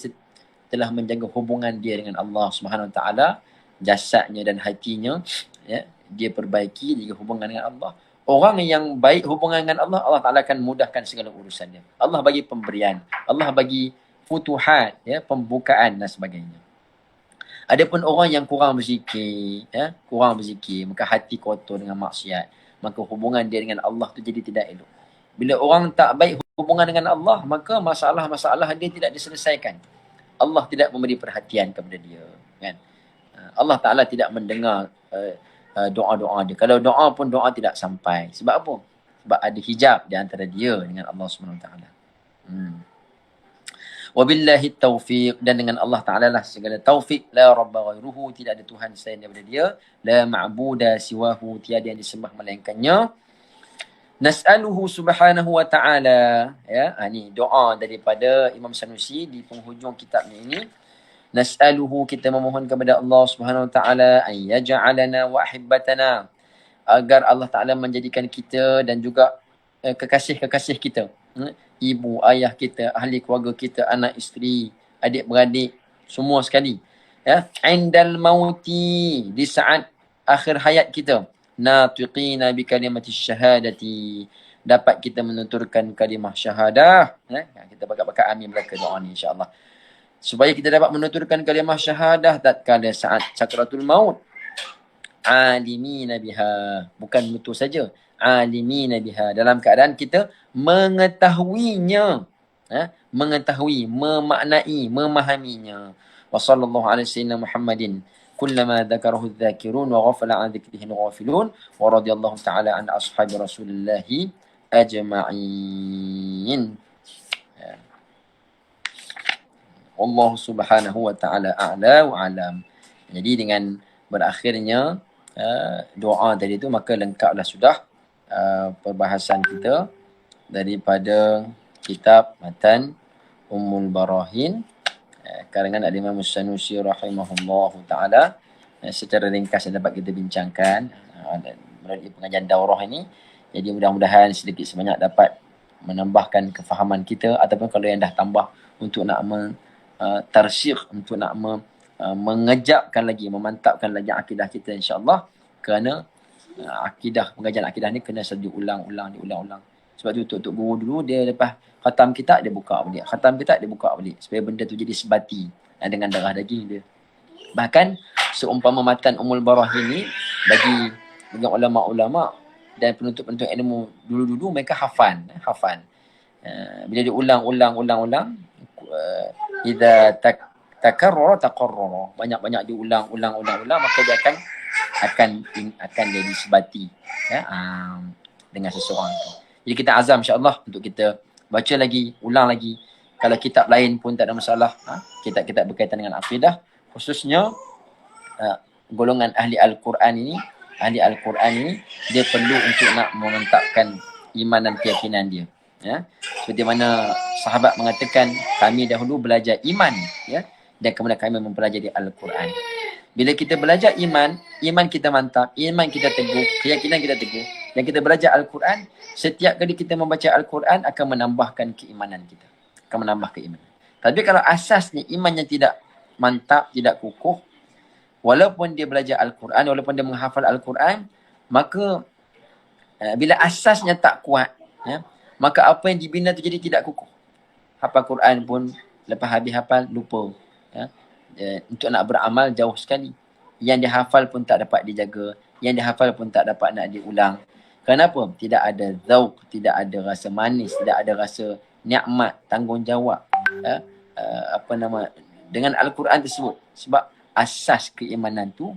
telah menjaga hubungan dia dengan Allah Subhanahu Wa Taala, jasadnya dan hatinya, ya, dia perbaiki, jaga hubungan dengan Allah. Orang yang baik hubungan dengan Allah, Allah Ta'ala akan mudahkan segala urusannya. Allah bagi pemberian, Allah bagi futuhat, ya, pembukaan dan sebagainya. Adapun orang yang kurang berzikir, maka hati kotor dengan maksiat, maka hubungan dia dengan Allah tu jadi tidak elok. Bila orang tak baik hubungan dengan Allah, maka masalah-masalah dia tidak diselesaikan. Allah tidak memberi perhatian kepada dia, kan. Allah Ta'ala tidak mendengar doa-doa dia. Kalau doa pun doa tidak sampai. Sebab apa? Sebab ada hijab di antara dia dengan Allah Subhanahu Wa Taala. Wabillahi taufiq, dan dengan Allah Ta'ala lah segala taufik. La rabba ghairuhu, tidak ada Tuhan selain daripada dia. La ma'buda siwahu, tiada yang disembah melainkannya. Nas'aluhu subhanahu wa ta'ala, ya, ni doa daripada Imam Sanusi di penghujung kitabnya ini. Nas'aluhu, kita memohon kepada Allah Subhanahu wa ta'ala, an yaj'alana wa ahibbatana, agar Allah Ta'ala menjadikan kita dan juga kekasih-kekasih kita, ibu, ayah kita, ahli keluarga kita, anak isteri, adik-beradik, semua sekali, ya, indal mauti, di saat akhir hayat kita, natiqina bi kalimati syahadati, dapat kita menuturkan kalimah syahadah, kita bakat-bakat amin belaka doa ni insya-Allah, supaya kita dapat menuturkan kalimah syahadah tatkala saat sakratul maut, alimina biha, bukan betul saja, alimina biha, dalam keadaan kita mengetahuinya, mengetahui, memaknai, memahaminya. Wa sallallahu alaihi wasallam Muhammadin kullama dzakarahu dzakirun wa ghafala an dzikrihi ghafilun wa radhiyallahu ta'ala an ashabi Rasulillah ajma'in. Allah Subhanahu wa ta'ala a'la wa alam. Jadi dengan berakhirnya doa tadi itu, maka lengkaplah sudah perbahasan kita daripada kitab Matan Ummul Barahin karangan Al-Imam Sanusi rahimahullahu ta'ala. Secara ringkas yang dapat kita bincangkan melalui pengajian daurah ini. Jadi mudah-mudahan sedikit sebanyak dapat menambahkan kefahaman kita, ataupun kalau yang dah tambah untuk nak tarsyikh, untuk nak mengejapkan lagi, memantapkan lagi akidah kita insya-Allah. Kerana akidah, pengajian akidah ni kena diulang-ulang. Sebab tu untuk guru dulu, dia lepas khatam kitab, dia buka balik. Khatam kitab, dia buka balik. Supaya benda tu jadi sebati dengan darah daging dia. Bahkan seumpama matan Ummul Barahin ni, bagi ulama-ulama dan penuntut-penuntut ilmu dulu-dulu, mereka hafal. Bila dia ulang, idza takarrara taqarrara, banyak-banyak diulang, maka dia akan jadi sebati dengan seseorang tu. Jadi kita azam insya-Allah untuk kita baca lagi, ulang lagi. Kalau kitab lain pun tak ada masalah. Kitab-kitab berkaitan dengan akidah, khususnya golongan ahli Al-Quran ini, dia perlu untuk nak memantapkan iman dan keyakinan dia. Seperti mana sahabat mengatakan, kami dahulu belajar iman, dan kemudian kami mempelajari Al-Quran. Bila kita belajar iman kita mantap, iman kita teguh, keyakinan kita teguh, dan kita belajar Al-Quran, setiap kali kita membaca Al-Quran akan menambahkan keimanan kita. Tapi kalau asasnya iman yang tidak mantap, tidak kukuh, walaupun dia belajar Al-Quran, walaupun dia menghafal Al-Quran, maka bila asasnya tak kuat, maka apa yang dibina tu jadi tidak kukuh. Hafal Quran pun lepas habis hafal lupa. Untuk nak beramal jauh sekali. Yang dihafal pun tak dapat dijaga, yang dihafal pun tak dapat nak diulang. Kenapa? Tidak ada zauq, tidak ada rasa manis, tidak ada rasa nikmat, tanggungjawab dengan Al-Quran tersebut. Sebab asas keimanan tu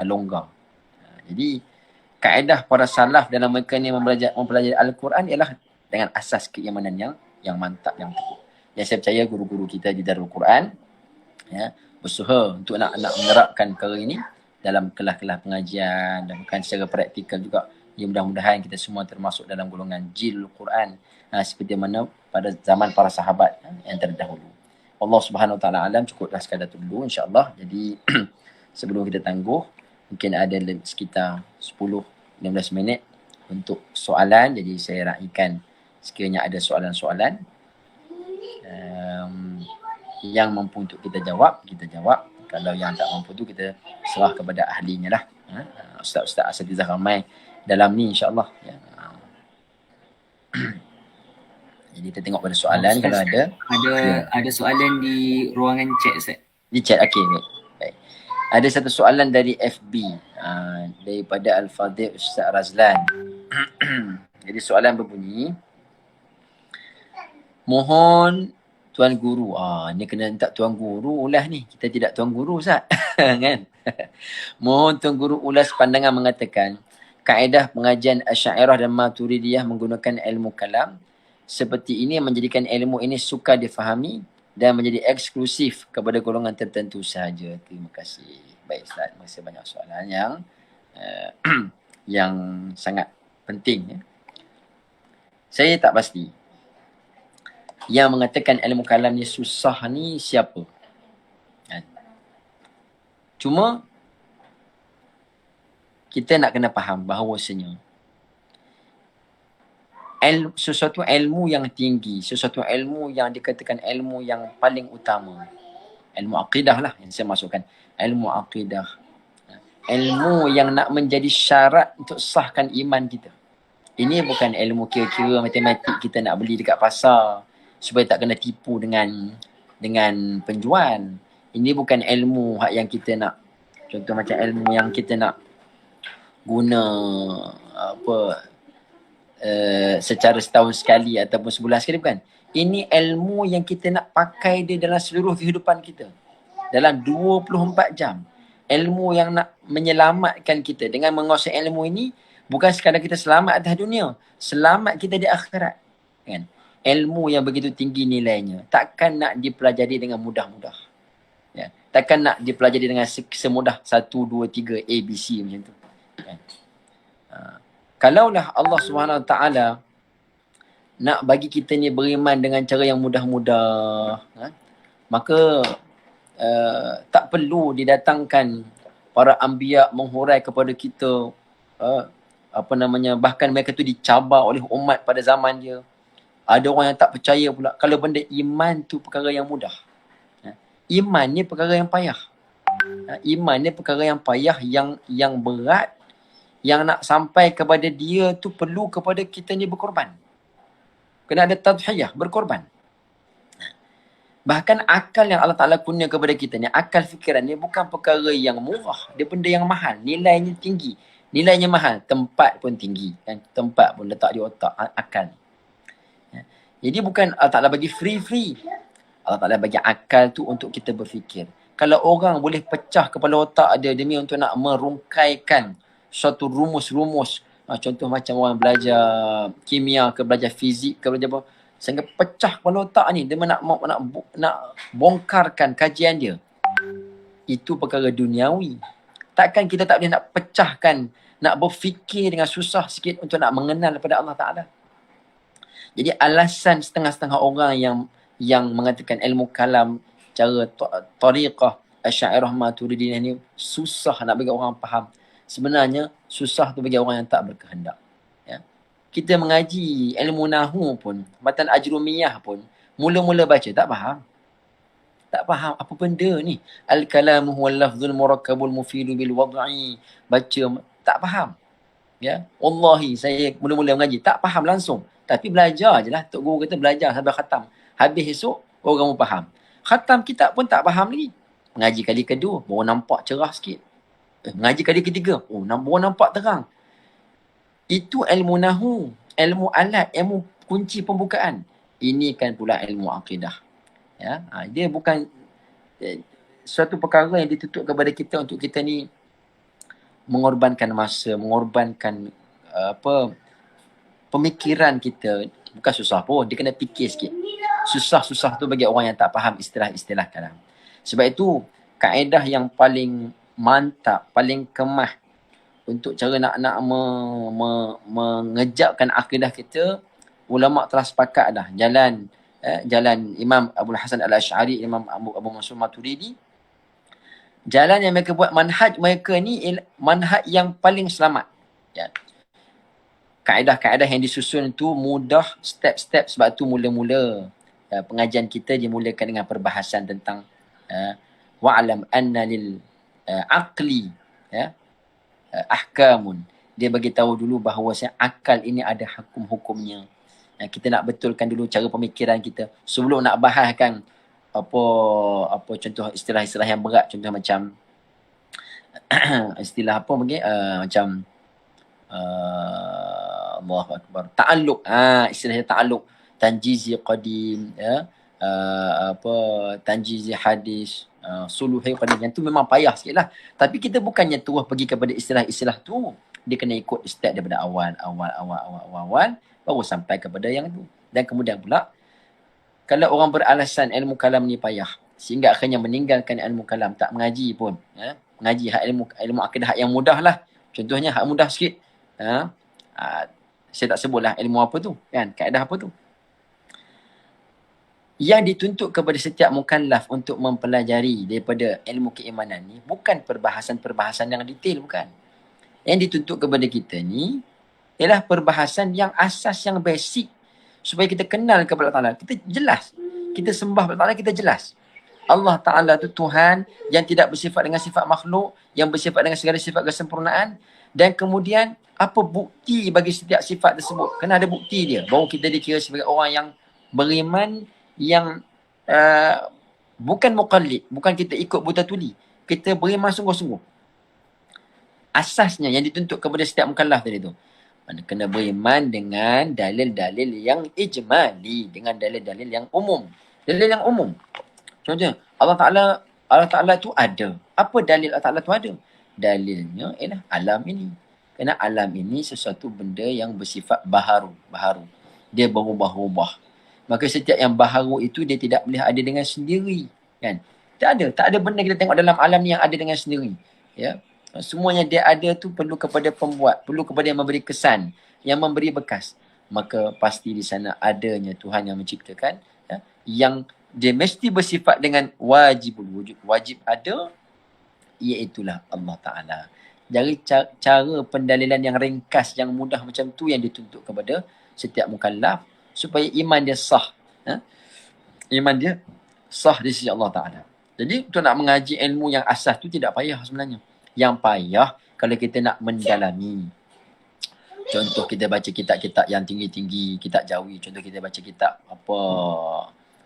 longgar. Jadi kaedah para salaf dalam mereka ni mempelajari Al-Quran ialah dengan asas keimanan yang mantap, yang teguh. Dan saya percaya guru-guru kita di Darul Quran berusaha untuk nak menerapkan perkara ini dalam kelas-kelas pengajian dan bukan secara praktikal juga. Ya, mudah-mudahan kita semua termasuk dalam golongan jilul Quran seperti mana pada zaman para sahabat yang terdahulu. Allah Subhanahu Wa Taala alam, cukuplah sekadar itu dulu insya-Allah. Jadi sebelum kita tangguh, mungkin ada sekitar 10-15 minit untuk soalan. Jadi saya raikan sekiranya ada soalan-soalan yang mampu untuk kita jawab, kita jawab. Kalau yang tak mampu tu kita serah kepada ahlinya lah. Ustaz-ustaz asatizah ramai dalam ni insya-Allah. Jadi kita tengok pada soalan. Ustaz, kalau ada soalan di ruangan chat Ustaz. Di chat, okey. Baik. Ada satu soalan dari FB daripada Al-Fadhil Ustaz Razlan. Jadi soalan berbunyi, mohon Tuan Guru. Ni kena minta Tuan Guru ulas ni. Kita tidak Tuan Guru Ustaz. Kan? Mohon Tuan Guru ulas pandangan mengatakan kaedah pengajian Asy'ariyah dan Maturidiyah menggunakan ilmu kalam seperti ini menjadikan ilmu ini sukar difahami dan menjadi eksklusif kepada golongan tertentu sahaja. Terima kasih. Baik Ustaz, terima kasih banyak soalan yang sangat penting. Saya tak pasti yang mengatakan ilmu kalam ni susah ni siapa. Cuma kita nak kena faham bahawasanya sesuatu ilmu yang tinggi, sesuatu ilmu yang dikatakan ilmu yang paling utama, ilmu akidah lah yang saya masukkan, ilmu akidah, ilmu yang nak menjadi syarat untuk sahkan iman kita. Ini bukan ilmu kira-kira matematik kita nak beli dekat pasar supaya tak kena tipu dengan penjual. Ini bukan ilmu yang kita nak, contoh macam ilmu yang kita nak guna secara setahun sekali ataupun sebulan sekali, bukan. Ini ilmu yang kita nak pakai dia dalam seluruh kehidupan kita, dalam 24 jam. Ilmu yang nak menyelamatkan kita. Dengan menguasai ilmu ini, bukan sekadar kita selamat atas dunia, selamat kita di akhirat. Kan? Ilmu yang begitu tinggi nilainya, takkan nak dipelajari dengan mudah-mudah. Ya. Takkan nak dipelajari dengan semudah 1, 2, 3, A, B, C macam tu. Kan? Kalaulah Allah Subhanahu Wa Taala nak bagi kita ni beriman dengan cara yang mudah-mudah, maka tak perlu didatangkan para anbiya menghurai kepada kita, bahkan mereka tu dicabar oleh umat pada zaman dia. Ada orang yang tak percaya pula kalau benda iman tu perkara yang mudah. Iman ni perkara yang payah. Iman ni perkara yang payah, yang berat, yang nak sampai kepada dia tu perlu kepada kita ni berkorban. Kena ada tadhiyah, berkorban. Bahkan akal yang Allah Ta'ala kurnia kepada kita ni, akal fikiran ni bukan perkara yang murah. Dia benda yang mahal. Nilainya tinggi. Nilainya mahal. Tempat pun tinggi. Kan? Tempat pun letak di otak akal. Jadi bukan Allah Ta'ala bagi free-free. Allah Ta'ala bagi akal tu untuk kita berfikir. Kalau orang boleh pecah kepala otak dia demi untuk nak merungkaikan suatu rumus-rumus. Contoh macam orang belajar kimia ke, belajar fizik ke, belajar apa. Sehingga pecah kepala otak ni. Dia nak bongkarkan kajian dia. Itu perkara duniawi. Takkan kita tak boleh nak pecahkan, nak berfikir dengan susah sikit untuk nak mengenal kepada Allah Ta'ala. Jadi alasan setengah-setengah orang yang mengatakan ilmu kalam, cara tariqah Asy'ariyah Maturidiyah ni susah nak bagi orang faham. Sebenarnya susah tu bagi orang yang tak berkehendak. Ya. Kita mengaji ilmu nahu pun, matan ajrumiyah pun, mula-mula baca tak faham. Tak faham apa benda ni. Al-kalamu huwal lafzul murakkabul mufidu bil wad'i. Baca tak faham. Ya. Wallahi saya mula-mula mengaji tak faham langsung. Tapi belajar je lah. Tok Guru kata belajar sampai khatam. Habis esok, orang pun faham. Khatam kitab pun tak faham lagi. Mengaji kali kedua, baru nampak cerah sikit. Mengaji kali ketiga, baru nampak terang. Itu ilmu nahu, ilmu alat, ilmu kunci pembukaan. Ini kan pula ilmu akidah. Ya, dia bukan suatu perkara yang ditutup kepada kita untuk kita ni mengorbankan masa, mengorbankan pemikiran kita. Bukan susah pun, dia kena fikir sikit. Susah-susah tu bagi orang yang tak faham istilah-istilah kalam. Sebab itu, kaedah yang paling mantap, paling kemah untuk cara nak mengejakkan akidah kita, ulama telah sepakat dah. Jalan Imam Abul Hasan Al-Asy'ari, Imam Abu Mansur Maturidi. Jalan yang mereka buat, manhaj mereka ni manhaj yang paling selamat. Ya. Kaedah-kaedah yang disusun tu mudah, step-step. Sebab tu mula-mula pengajian kita dimulakan dengan perbahasan tentang wa'lam anna lil aqli ahkamun. Dia bagi tahu dulu bahawa akal ini ada hukum-hukumnya. Kita nak betulkan dulu cara pemikiran kita sebelum nak bahaskan apa contoh istilah-istilah yang berat. Contoh macam istilah apa mungkin macam Allahu Akbar. Ta'alluq. Istilahnya ta'alluq. Tanjizi qadim, ya. Tanjizi hadis, suluhi qadim. Yang tu memang payah sikit lah. Tapi kita bukannya terus pergi kepada istilah-istilah tu. Dia kena ikut step daripada awal, baru sampai kepada yang tu. Dan kemudian pula, kalau orang beralasan ilmu kalam ni payah, sehingga akhirnya meninggalkan ilmu kalam, tak mengaji pun. Ya. Mengaji ilmu akidah yang mudah lah. Contohnya hak mudah sikit. Saya tak sebutlah ilmu apa tu, kan, kaedah apa tu. Yang dituntut kepada setiap mukallaf untuk mempelajari daripada ilmu keimanan ni bukan perbahasan-perbahasan yang detail, bukan. Yang dituntut kepada kita ni ialah perbahasan yang asas, yang basic, supaya kita kenal kepada Allah Ta'ala. Kita jelas. Kita sembah Allah Ta'ala, kita jelas. Allah Ta'ala tu Tuhan yang tidak bersifat dengan sifat makhluk, yang bersifat dengan segala sifat kesempurnaan. Dan kemudian apa bukti bagi setiap sifat tersebut? Kena ada bukti dia. Baru kita dikira sebagai orang yang beriman, yang bukan muqallid, bukan kita ikut buta tuli. Kita beriman sungguh-sungguh. Asasnya yang dituntut kepada setiap mukallaf tadi tu. Kena beriman dengan dalil-dalil yang ijmali, dengan dalil-dalil yang umum. Dalil yang umum. Contohnya, Allah Ta'ala tu ada. Apa dalil Allah Ta'ala tu ada? Dalilnya ialah alam ini. Kerana alam ini sesuatu benda yang bersifat baharu. Dia berubah-ubah. Maka setiap yang baharu itu dia tidak boleh ada dengan sendiri. Kan? Tak ada benda kita tengok dalam alam ni yang ada dengan sendiri. Ya. Semuanya dia ada tu perlu kepada pembuat. Perlu kepada yang memberi kesan. Yang memberi bekas. Maka pasti di sana adanya Tuhan yang menciptakan. Ya, yang dia mesti bersifat dengan wajibul wujud. Wajib ada. Iaitulah Allah Ta'ala. Dari cara pendalilan yang ringkas, yang mudah macam tu yang dituntut kepada setiap mukallaf supaya iman dia sah. Iman dia sah di sisi Allah Ta'ala. Jadi untuk nak mengaji ilmu yang asas tu tidak payah sebenarnya. Yang payah kalau kita nak mendalami. Contoh kita baca kitab-kitab yang tinggi-tinggi, kitab jawi. Contoh kita baca kitab apa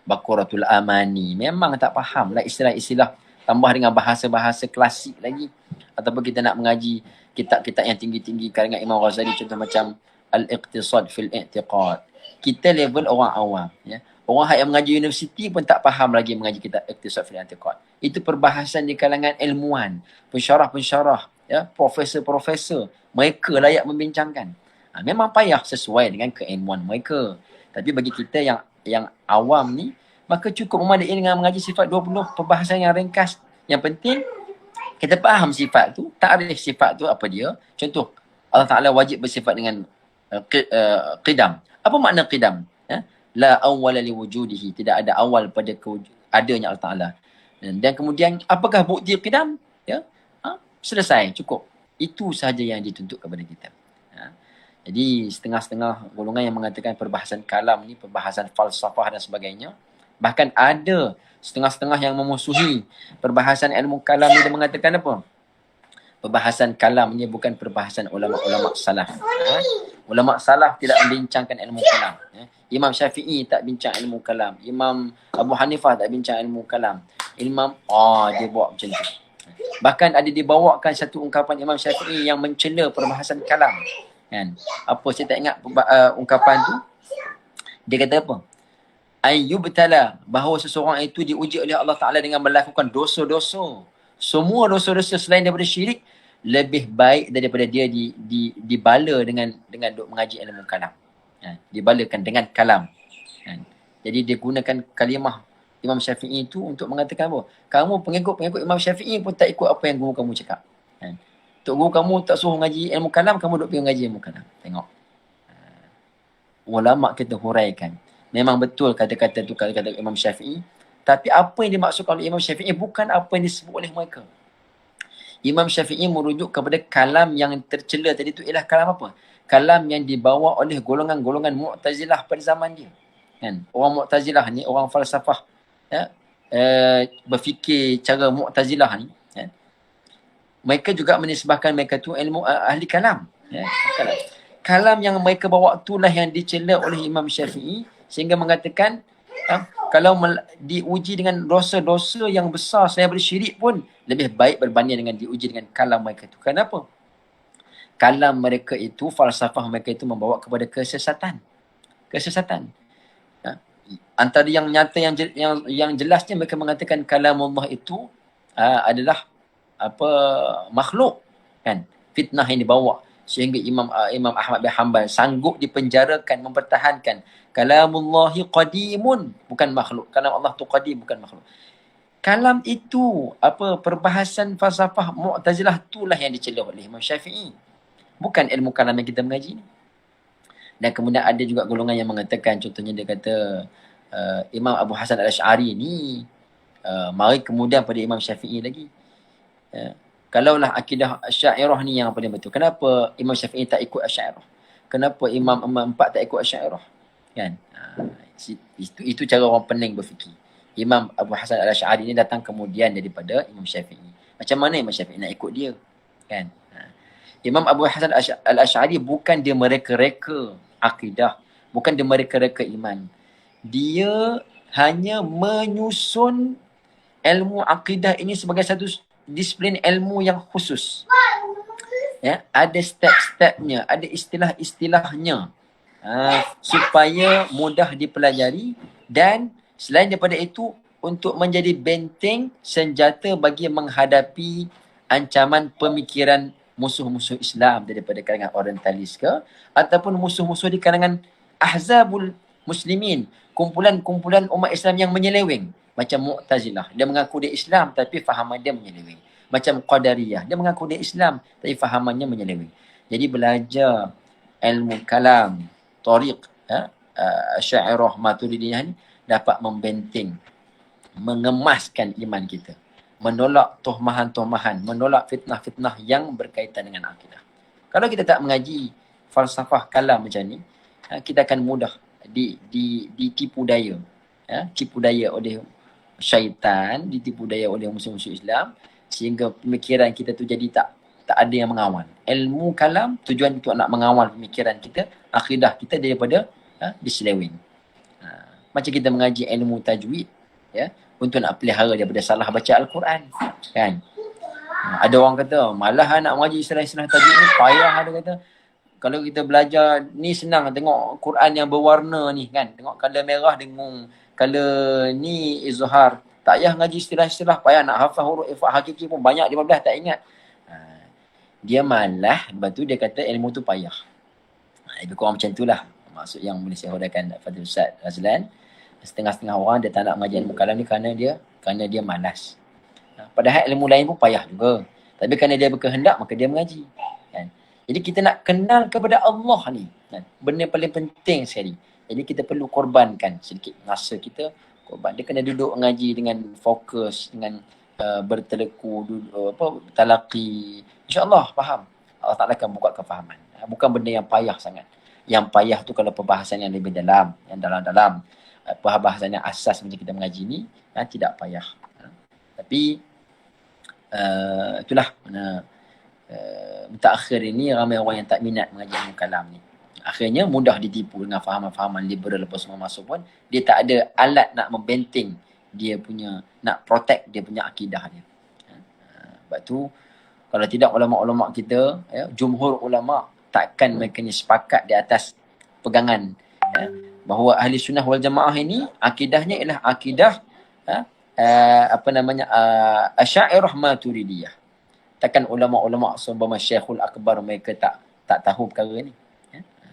Baqaratul Amani. Memang tak faham lah istilah-istilah, tambah dengan bahasa-bahasa klasik lagi. Ataupun kita nak mengaji kitab-kitab yang tinggi-tinggi karangan Imam Ghazali, contoh macam Al-Iqtisad fil I'tiqad. Kita level orang awam, ya. Orang yang mengaji universiti pun tak faham lagi mengaji kitab Iqtisad fil I'tiqad. Itu perbahasan di kalangan ilmuwan, pensyarah-pensyarah, ya, profesor-profesor. Mereka layak membincangkan. Memang payah sesuai dengan keilmuan mereka. Tapi bagi kita yang awam ni, maka cukup memadai dengan mengaji sifat 20 perbahasan yang ringkas. Yang penting kita faham sifat tu, takrif sifat tu apa dia. Contoh, Allah Ta'ala wajib bersifat dengan qidam. Apa makna qidam? Ya? La awwala li wujudihi. Tidak ada awal pada adanya Allah Ta'ala. Dan kemudian, apakah bukti qidam? Ya? Selesai, cukup. Itu sahaja yang dituntut kepada kita. Jadi setengah-setengah golongan yang mengatakan perbahasan kalam ni, perbahasan falsafah dan sebagainya. Bahkan ada setengah-setengah yang memusuhi perbahasan ilmu kalam ni. Dia mengatakan apa? Perbahasan kalam ni bukan perbahasan ulama-ulama salaf. Ulama salaf tidak membincangkan ilmu kalam. Imam Syafi'i tak bincang ilmu kalam. Imam Abu Hanifah tak bincang ilmu kalam. Dia buat macam tu. Bahkan ada dibawakan satu ungkapan Imam Syafi'i yang mencela perbahasan kalam. Kan? Apa saya tak ingat ungkapan tu. Dia kata apa? Ayyubtala, bahawa seseorang itu diuji oleh Allah Ta'ala dengan melakukan dosa-dosa. Semua dosa-dosa selain daripada syirik lebih baik daripada dia dibala dengan mengaji ilmu kalam. Dibalakan dengan kalam. Jadi dia gunakan kalimah Imam Syafi'i itu untuk mengatakan apa? Kamu pengikut Imam Syafi'i pun tak ikut apa yang guru kamu cakap. Tok guru kamu tak suruh ngaji ilmu kalam, kamu duk pergi ngaji ilmu kalam. Tengok. Ulama kita huraikan. Memang betul kata-kata tu, kata-kata Imam Syafi'i. Tapi apa yang dimaksudkan oleh Imam Syafi'i bukan apa yang disebut oleh mereka. Imam Syafi'i merujuk kepada kalam yang tercela tadi tu ialah kalam apa? Kalam yang dibawa oleh golongan-golongan Mu'tazilah pada zaman dia. Kan? Orang Mu'tazilah ni, orang falsafah, ya, berfikir cara Mu'tazilah ni, ya, mereka juga menisbahkan mereka tu ilmu ahli kalam. Ya, kalam yang mereka bawa itulah yang dicela oleh Imam Syafi'i sehingga mengatakan kalau diuji dengan dosa-dosa yang besar selain daripada syirik pun lebih baik berbanding dengan diuji dengan kalam mereka itu. Kenapa? Kalam mereka itu, falsafah mereka itu membawa kepada kesesatan. Kesesatan. Antara yang nyata yang jelasnya mereka mengatakan kalam Allah itu adalah makhluk, kan? Fitnah yang dibawa sehingga Imam Ahmad bin Hanbal sanggup dipenjarakan mempertahankan kalamullahi qadimun, bukan makhluk. Kalam Allah tu qadim, bukan makhluk. Kalam itu perbahasan falsafah Mu'tazilah itulah yang dicela oleh Imam Syafi'i, bukan ilmu kalam yang kita mengaji ni. Dan kemudian ada juga golongan yang mengatakan, contohnya dia kata Imam Abu Hasan Al-Asy'ari ni mari kemudian pada Imam Syafi'i lagi. Kalaulah akidah Asy'ariyah ni yang paling betul, kenapa Imam Syafi'i tak ikut Asy'ariyah? Kenapa Imam empat tak ikut Asy'ariyah? Kan? Itu cara orang pening berfikir. Imam Abu Hasan Al-Asy'ari ni datang kemudian daripada Imam Syafi'i. Macam mana Imam Syafi'i nak ikut dia? Kan? Imam Abu Hasan Al-Asy'ari bukan dia mereka-reka akidah, bukan dia mereka-reka iman. Dia hanya menyusun ilmu akidah ini sebagai satu disiplin ilmu yang khusus. Ya, ada step-stepnya, ada istilah-istilahnya. Supaya mudah dipelajari dan selain daripada itu untuk menjadi benteng senjata bagi menghadapi ancaman pemikiran musuh-musuh Islam daripada kalangan orientalis ke ataupun musuh-musuh di kalangan ahzabul muslimin, kumpulan-kumpulan umat Islam yang menyeleweng macam Mu'tazilah. Dia mengaku dia Islam tapi fahaman dia menyeleweng. Macam Qadariyah, dia mengaku dia Islam tapi fahamannya menyeleweng. Jadi belajar ilmu kalam, tariq, Asy'ariyah, Maturidiyah ni dapat membenteng, mengemaskan iman kita, menolak tuhmahan-tuhmahan, menolak fitnah-fitnah yang berkaitan dengan akidah. Kalau kita tak mengaji falsafah kalam macam ni, kita akan mudah ditipu daya, tipu daya oleh syaitan, ditipu daya oleh musuh-musuh Islam, sehingga pemikiran kita tu jadi tak ada yang mengawal. Ilmu kalam tujuan untuk nak mengawal pemikiran kita, akidah kita daripada diseleweng. Macam kita mengaji ilmu tajwid, ya, untuk nak pelihara daripada salah baca Al-Quran, kan? Ada orang kata, malah nak mengaji istilah-istilah tajwid ni payah. Ada kata, kalau kita belajar ni senang, tengok Quran yang berwarna ni, kan? Tengok color merah dengan color ni izhar. Tak payah ngaji istilah-istilah, payah nak hafal huruf ifah hakiki pun banyak 15 tak ingat. Dia malah, lepas tu dia kata ilmu tu payah. Lebih kurang macam itulah maksud yang boleh saya huraikan Fadil Ustaz Razlan. Setengah-setengah orang dia tak nak mengaji ilmu kalam ni kerana dia malas. Padahal ilmu lain pun payah juga. Tapi kerana dia berkehendak, maka dia mengaji. Kan? Jadi kita nak kenal kepada Allah ni, kan? Benda paling penting sekali. Jadi kita perlu korbankan sedikit masa kita. Korban. Dia kena duduk mengaji dengan fokus, dengan berteleku, talaqi. InsyaAllah faham. Allah Ta'ala akan buka kefahaman. Bukan benda yang payah sangat. Yang payah tu kalau perbahasan yang lebih dalam, yang dalam-dalam. Perbahasan yang asas macam kita mengaji ni, tidak payah. Tapi itulah mana mutakhir ini ramai orang yang tak minat mengaji ilmu kalam ni. Akhirnya mudah ditipu dengan fahaman-fahaman liberal lepas semua masuk pun. Dia tak ada alat nak membenteng dia punya, nak protect dia punya akidah dia. Sebab tu, kalau tidak ulama-ulama kita, jumhur ulama takkan mereka ni sepakat di atas pegangan, bahawa ahli sunnah wal jamaah ini akidahnya ialah akidah Asy'ariyah Maturidiyah. Takkan ulama-ulama seumpama Syekhul Akbar mereka tak tahu perkara ni.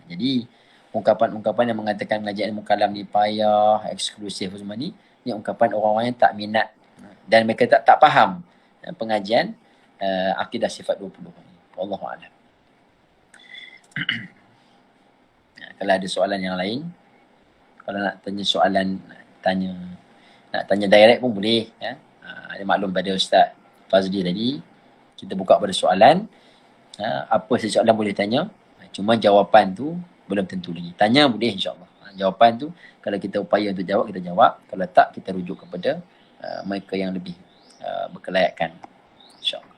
Jadi ungkapan-ungkapan yang mengatakan mengaji ilmu kalam ni payah, eksklusif semua ni ungkapan orang-orang yang tak minat dan mereka tak faham pengajian akidah sifat 20 ni. Wallahu a'lam. Kalau ada soalan yang lain, kalau nak tanya soalan, nak tanya direct pun boleh, ya. Ada maklum pada Ustaz Fazli tadi, kita buka pada soalan, apa saja soalan boleh tanya, cuma jawapan tu belum tentu lagi. Tanya boleh insyaAllah. Jawapan tu kalau kita upaya untuk jawab, kita jawab. Kalau tak, kita rujuk kepada mereka yang lebih berkelayakan, insyaAllah.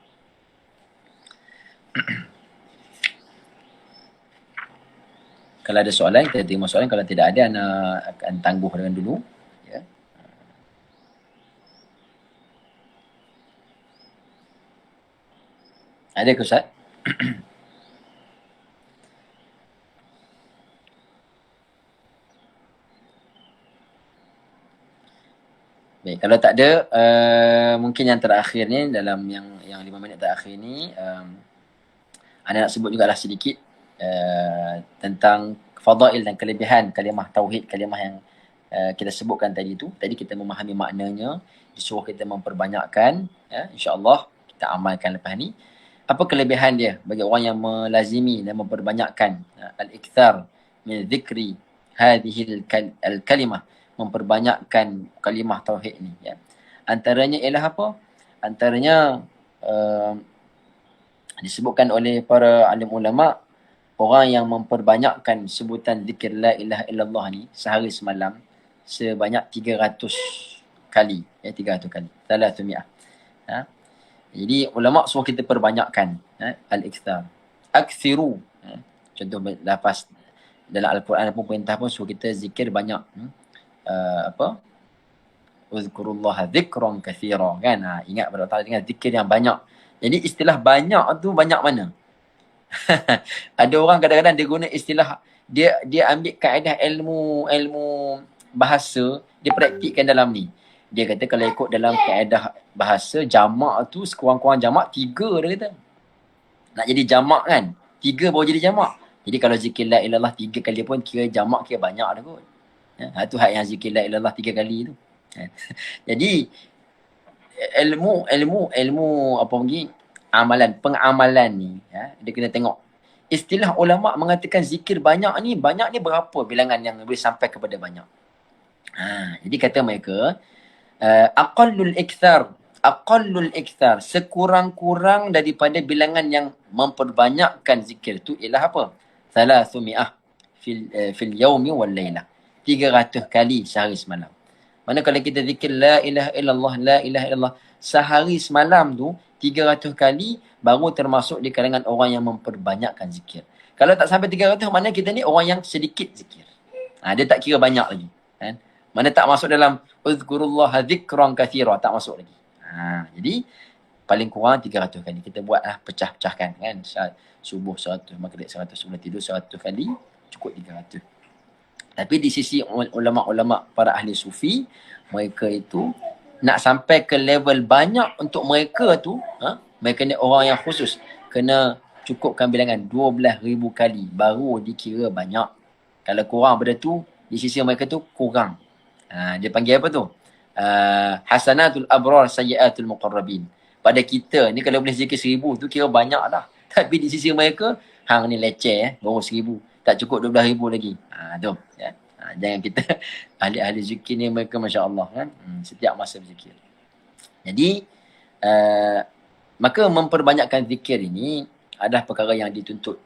Kalau ada soalan, kita terima soalan. Kalau tidak ada, Ana akan tangguh dengan dulu. Ya. Ada ke Ustaz? Baik, kalau tak ada, mungkin yang terakhir ni, dalam yang 5 minit terakhir ni, Ana nak sebut jugalah sedikit tentang fadail dan kelebihan kalimah tauhid, kalimah yang kita sebutkan tadi tu. Tadi kita memahami maknanya, disuruh kita memperbanyakkan, insya-Allah kita amalkan lepas ni. Apa kelebihan dia bagi orang yang melazimi dan memperbanyakkan al-ikthar min dzikri hadhihi al-kalimah, memperbanyakkan kalimah tauhid ni, ya. Antaranya ialah apa? Antaranya disebutkan oleh para alim ulama, orang yang memperbanyakkan sebutan zikir la ilaha illallah ni sehari semalam sebanyak 300 kali, 300 kali, 300. Jadi ulama suruh kita perbanyakkan al-ikthar. Akthiru. Contoh lafaz dalam Al-Quran pun perintah pun suruh kita zikir banyak. Uzkurullaha dzikran katsira, kan? Ingat pada Allah dengan zikir yang banyak. Jadi istilah banyak tu banyak mana? Ada orang kadang-kadang dia guna istilah, dia ambil kaedah ilmu bahasa, dia praktikkan dalam ni. Dia kata kalau ikut dalam kaedah bahasa, jamak tu sekurang-kurang jamak 3 dia kata. Nak jadi jamak kan, 3 baru jadi jamak. Jadi kalau zikir la ilallah 3 kali pun kira jamak, kira banyak dah kot. Tu hak yang zikir la ilallah 3 kali tu. Jadi ilmu apa lagi, pengamalan ni, dia kena tengok istilah ulama mengatakan zikir banyak ni berapa bilangan yang boleh sampai kepada banyak. Jadi kata mereka aqallul ikthar, sekurang-kurang daripada bilangan yang memperbanyakkan zikir tu ialah apa? 300 fil yaumi wal lailah, 300 kali sehari semalam. Mana kalau kita zikir la ilaha illallah, la ilaha illallah, sehari semalam tu 300 kali baru termasuk di kalangan orang yang memperbanyakkan zikir. Kalau tak sampai 300, mana kita ni orang yang sedikit zikir. Dia tak kira banyak lagi. Kan? Mana tak masuk dalam uzkurullah zikran kathira, tak masuk lagi. Jadi paling kurang 300 kali. Kita buatlah pecah-pecahkan kan. Subuh 100, maghrib 100, sebelum tidur 100 kali, cukup 300. Tapi di sisi ulama-ulama para ahli sufi, mereka itu nak sampai ke level banyak untuk mereka tu, mereka ni orang yang khusus, kena cukupkan bilangan 12,000 kali baru dikira banyak. Kalau kurang daripada tu, di sisi mereka tu kurang. Dia panggil apa tu? Hasanatul abrar sayyiatul muqarrabin. Pada kita ni kalau boleh zikir 1,000 tu kira banyak dah. Tapi di sisi mereka, hang ni leceh baru 1,000. Tak cukup 12,000 lagi. Tu. Ya. Jangan kita, ahli-ahli zikir ni mereka Masya Allah kan. Setiap masa berzikir. Jadi, maka memperbanyakkan zikir ini adalah perkara yang dituntut.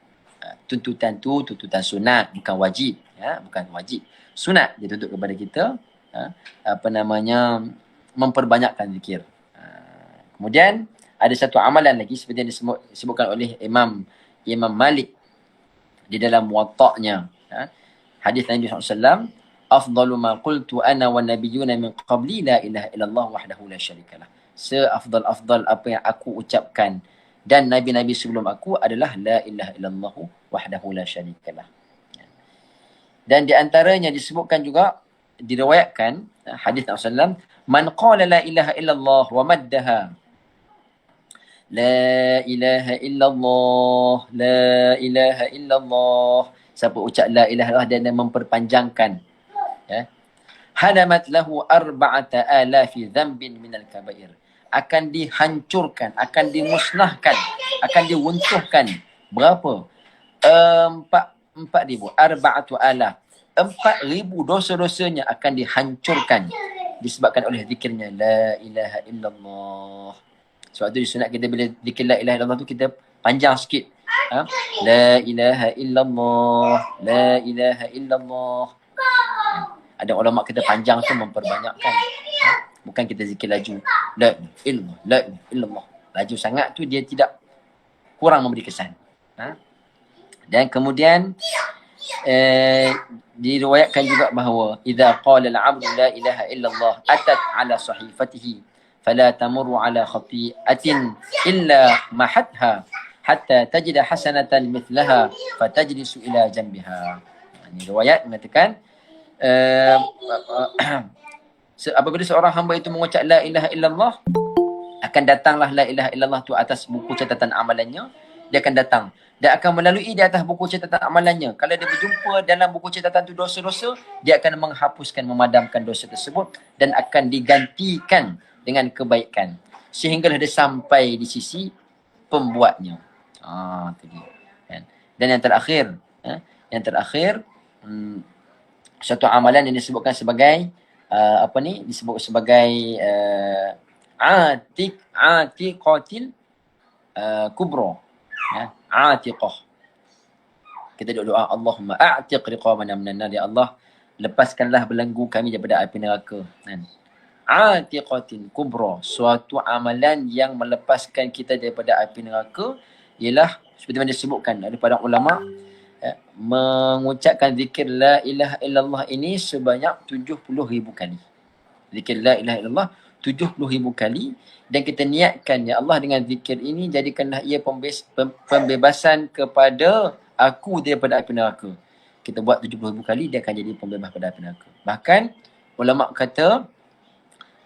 Tuntutan tu, tuntutan sunat, bukan wajib. Ya, bukan wajib. Sunat dituntut kepada kita. Memperbanyakkan zikir. Kemudian, ada satu amalan lagi seperti yang disebutkan oleh Imam Malik di dalam Muwatta'nya. Hadis Nabi SAW, afdalu ma qultu ana wa nabiyyuna min qabli la ilaha illallah wahdahu la syarikalah. Seafdal-afdal apa yang aku ucapkan dan nabi-nabi sebelum aku adalah la ilaha illallah wahdahu la syarikalah. Dan di antaranya disebutkan juga, diriwayatkan hadis Nabi SAW, man qala la ilaha illallah wa maddaha, la ilaha illallah, la ilaha illallah. Siapa ucap la ilaha illallah dan memperpanjangkan, ya, hadamat lahu arba'ata alafi dhanbin minal kabair. Akan dihancurkan, akan dimusnahkan, akan diwuntuhkan. Berapa? 4,000. Arba'atu alaf. 4,000 dosa-dosanya akan dihancurkan disebabkan oleh zikirnya la ilaha illallah. Sebab tu disunat kita bila zikir la ilaha illallah tu kita panjang sikit. La ilaha illallah, la ilaha illallah. Ada ulama kita panjang tu memperbanyakkan. Bukan kita zikir laju. La ilaha illallah, la ilaha illallah. Laju sangat tu dia tidak, kurang memberi kesan. Dan kemudian diriwayatkan juga bahawa idza qala al-'abdu la ilaha illallah atat ala sahifatihi fala tamurru ala khati'atin illa mahatha hatta tajida hasanatan mithlaha fatajlisu ila janbiha. Ini riwayat mengatakan apabila seorang hamba itu mengucap la ilaha illallah, akan datanglah la ilaha illallah tu atas buku catatan amalannya. Dia akan datang dan akan melalui di atas buku catatan amalannya. Kalau dia berjumpa dalam buku catatan tu dosa-dosa, dia akan menghapuskan, memadamkan dosa tersebut dan akan digantikan dengan kebaikan sehinggalah dia sampai di sisi pembuatnya. Tadi. Dan yang terakhir, satu amalan yang disebutkan sebagai disebut sebagai atiqatil kubra. Atiqah. Kita doa Allahumma a'tiq riqabana minan nar, ya Allah lepaskanlah belenggu kami daripada api neraka. Atiqatin kubra, suatu amalan yang melepaskan kita daripada api neraka ialah seperti mana disebutkan daripada ulama, mengucapkan zikir la ilaha illallah ini sebanyak 70,000 kali. Zikir la ilaha illallah 70,000 kali, dan kita niatkan, ya Allah, dengan zikir ini jadikanlah ia pembebasan kepada aku daripada api neraka. Kita buat 70,000 kali, dia akan jadi pembebas pada api neraka. Bahkan ulama kata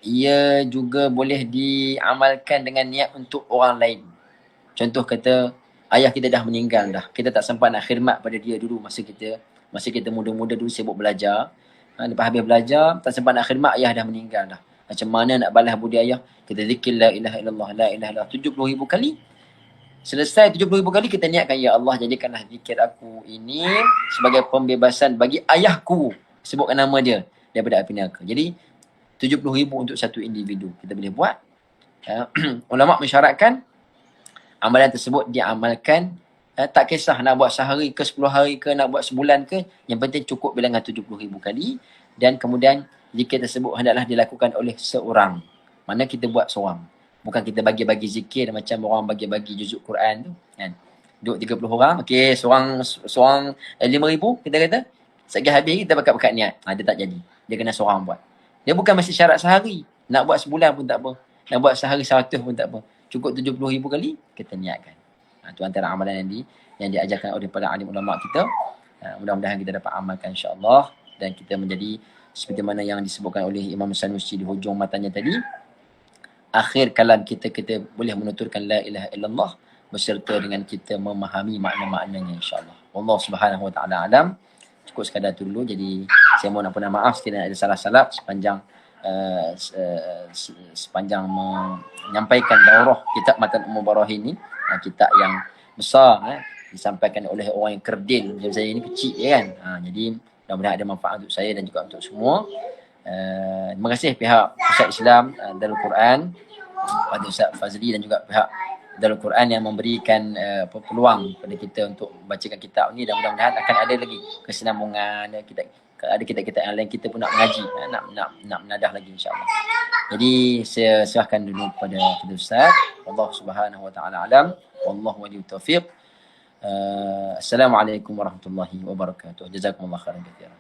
ia juga boleh diamalkan dengan niat untuk orang lain. Contoh kata ayah kita dah meninggal dah, kita tak sempat nak khidmat pada dia dulu masa kita muda-muda dulu sibuk belajar. Lepas habis belajar tak sempat nak khidmat, ayah dah meninggal dah. Macam mana nak balas budi ayah? Kita zikir la ilaha illallah, la ilaha illallah 70,000 kali. Selesai 70,000 kali kita niatkan, ya Allah jadikanlah zikir aku ini sebagai pembebasan bagi ayahku, sebutkan nama dia, daripada api neraka. Jadi 70,000 untuk satu individu kita boleh buat. Ulama mensyaratkan amalan tersebut diamalkan, tak kisah nak buat sehari ke 10 hari ke nak buat sebulan ke, yang penting cukup bilangan 70,000 kali. Dan kemudian zikir tersebut hendaklah dilakukan oleh seorang. Mana kita buat seorang. Bukan kita bagi-bagi zikir macam orang bagi-bagi juzuk Quran tu. Kan? Duduk 30 orang, okey, seorang 5,000 kita kata. Sekali habis kita bakat-bakat niat. Dia tak jadi. Dia kena seorang buat. Dia bukan mesti syarat sehari. Nak buat sebulan pun tak apa. Nak buat sehari 100 pun tak apa. Cukup 70,000 kali, kita niatkan. Itu antara amalan yang diajarkan oleh para alim ulama kita. Mudah-mudahan kita dapat amalkan insya-Allah. Dan kita menjadi seperti mana yang disebutkan oleh Imam Sanusi di hujung matanya tadi. Akhir kalam kita boleh menuturkan la ilaha illallah beserta dengan kita memahami makna-maknanya insya-Allah. Wallahu subhanahu wa ta'ala alam. Cukup sekadar itu dulu. Jadi saya mohon ampun dan maaf sekiranya ada salah-salah sepanjang menyampaikan daurah kitab Matan Mubarakhin ini. Kitab yang besar disampaikan oleh orang yang kerdil macam saya ni, kecil kan. Jadi mudah-mudahan ada manfaat untuk saya dan juga untuk semua. Terima kasih pihak Pusat Islam Darul Quran, pada Ustaz Fazli dan juga pihak Darul Quran yang memberikan peluang kepada kita untuk membacakan kitab ni, dan mudah-mudahan akan ada lagi kesinambungan. Ada kitab-kitab yang lain kita pun nak mengaji, nak menadah lagi insya-Allah. Jadi saya serahkan dulu kepada Ustaz. Allah Subhanahu wa taala alam. Wallahu waliyut taufiq. Assalamualaikum warahmatullahi wabarakatuh. Jazakumullah khairan katsiran.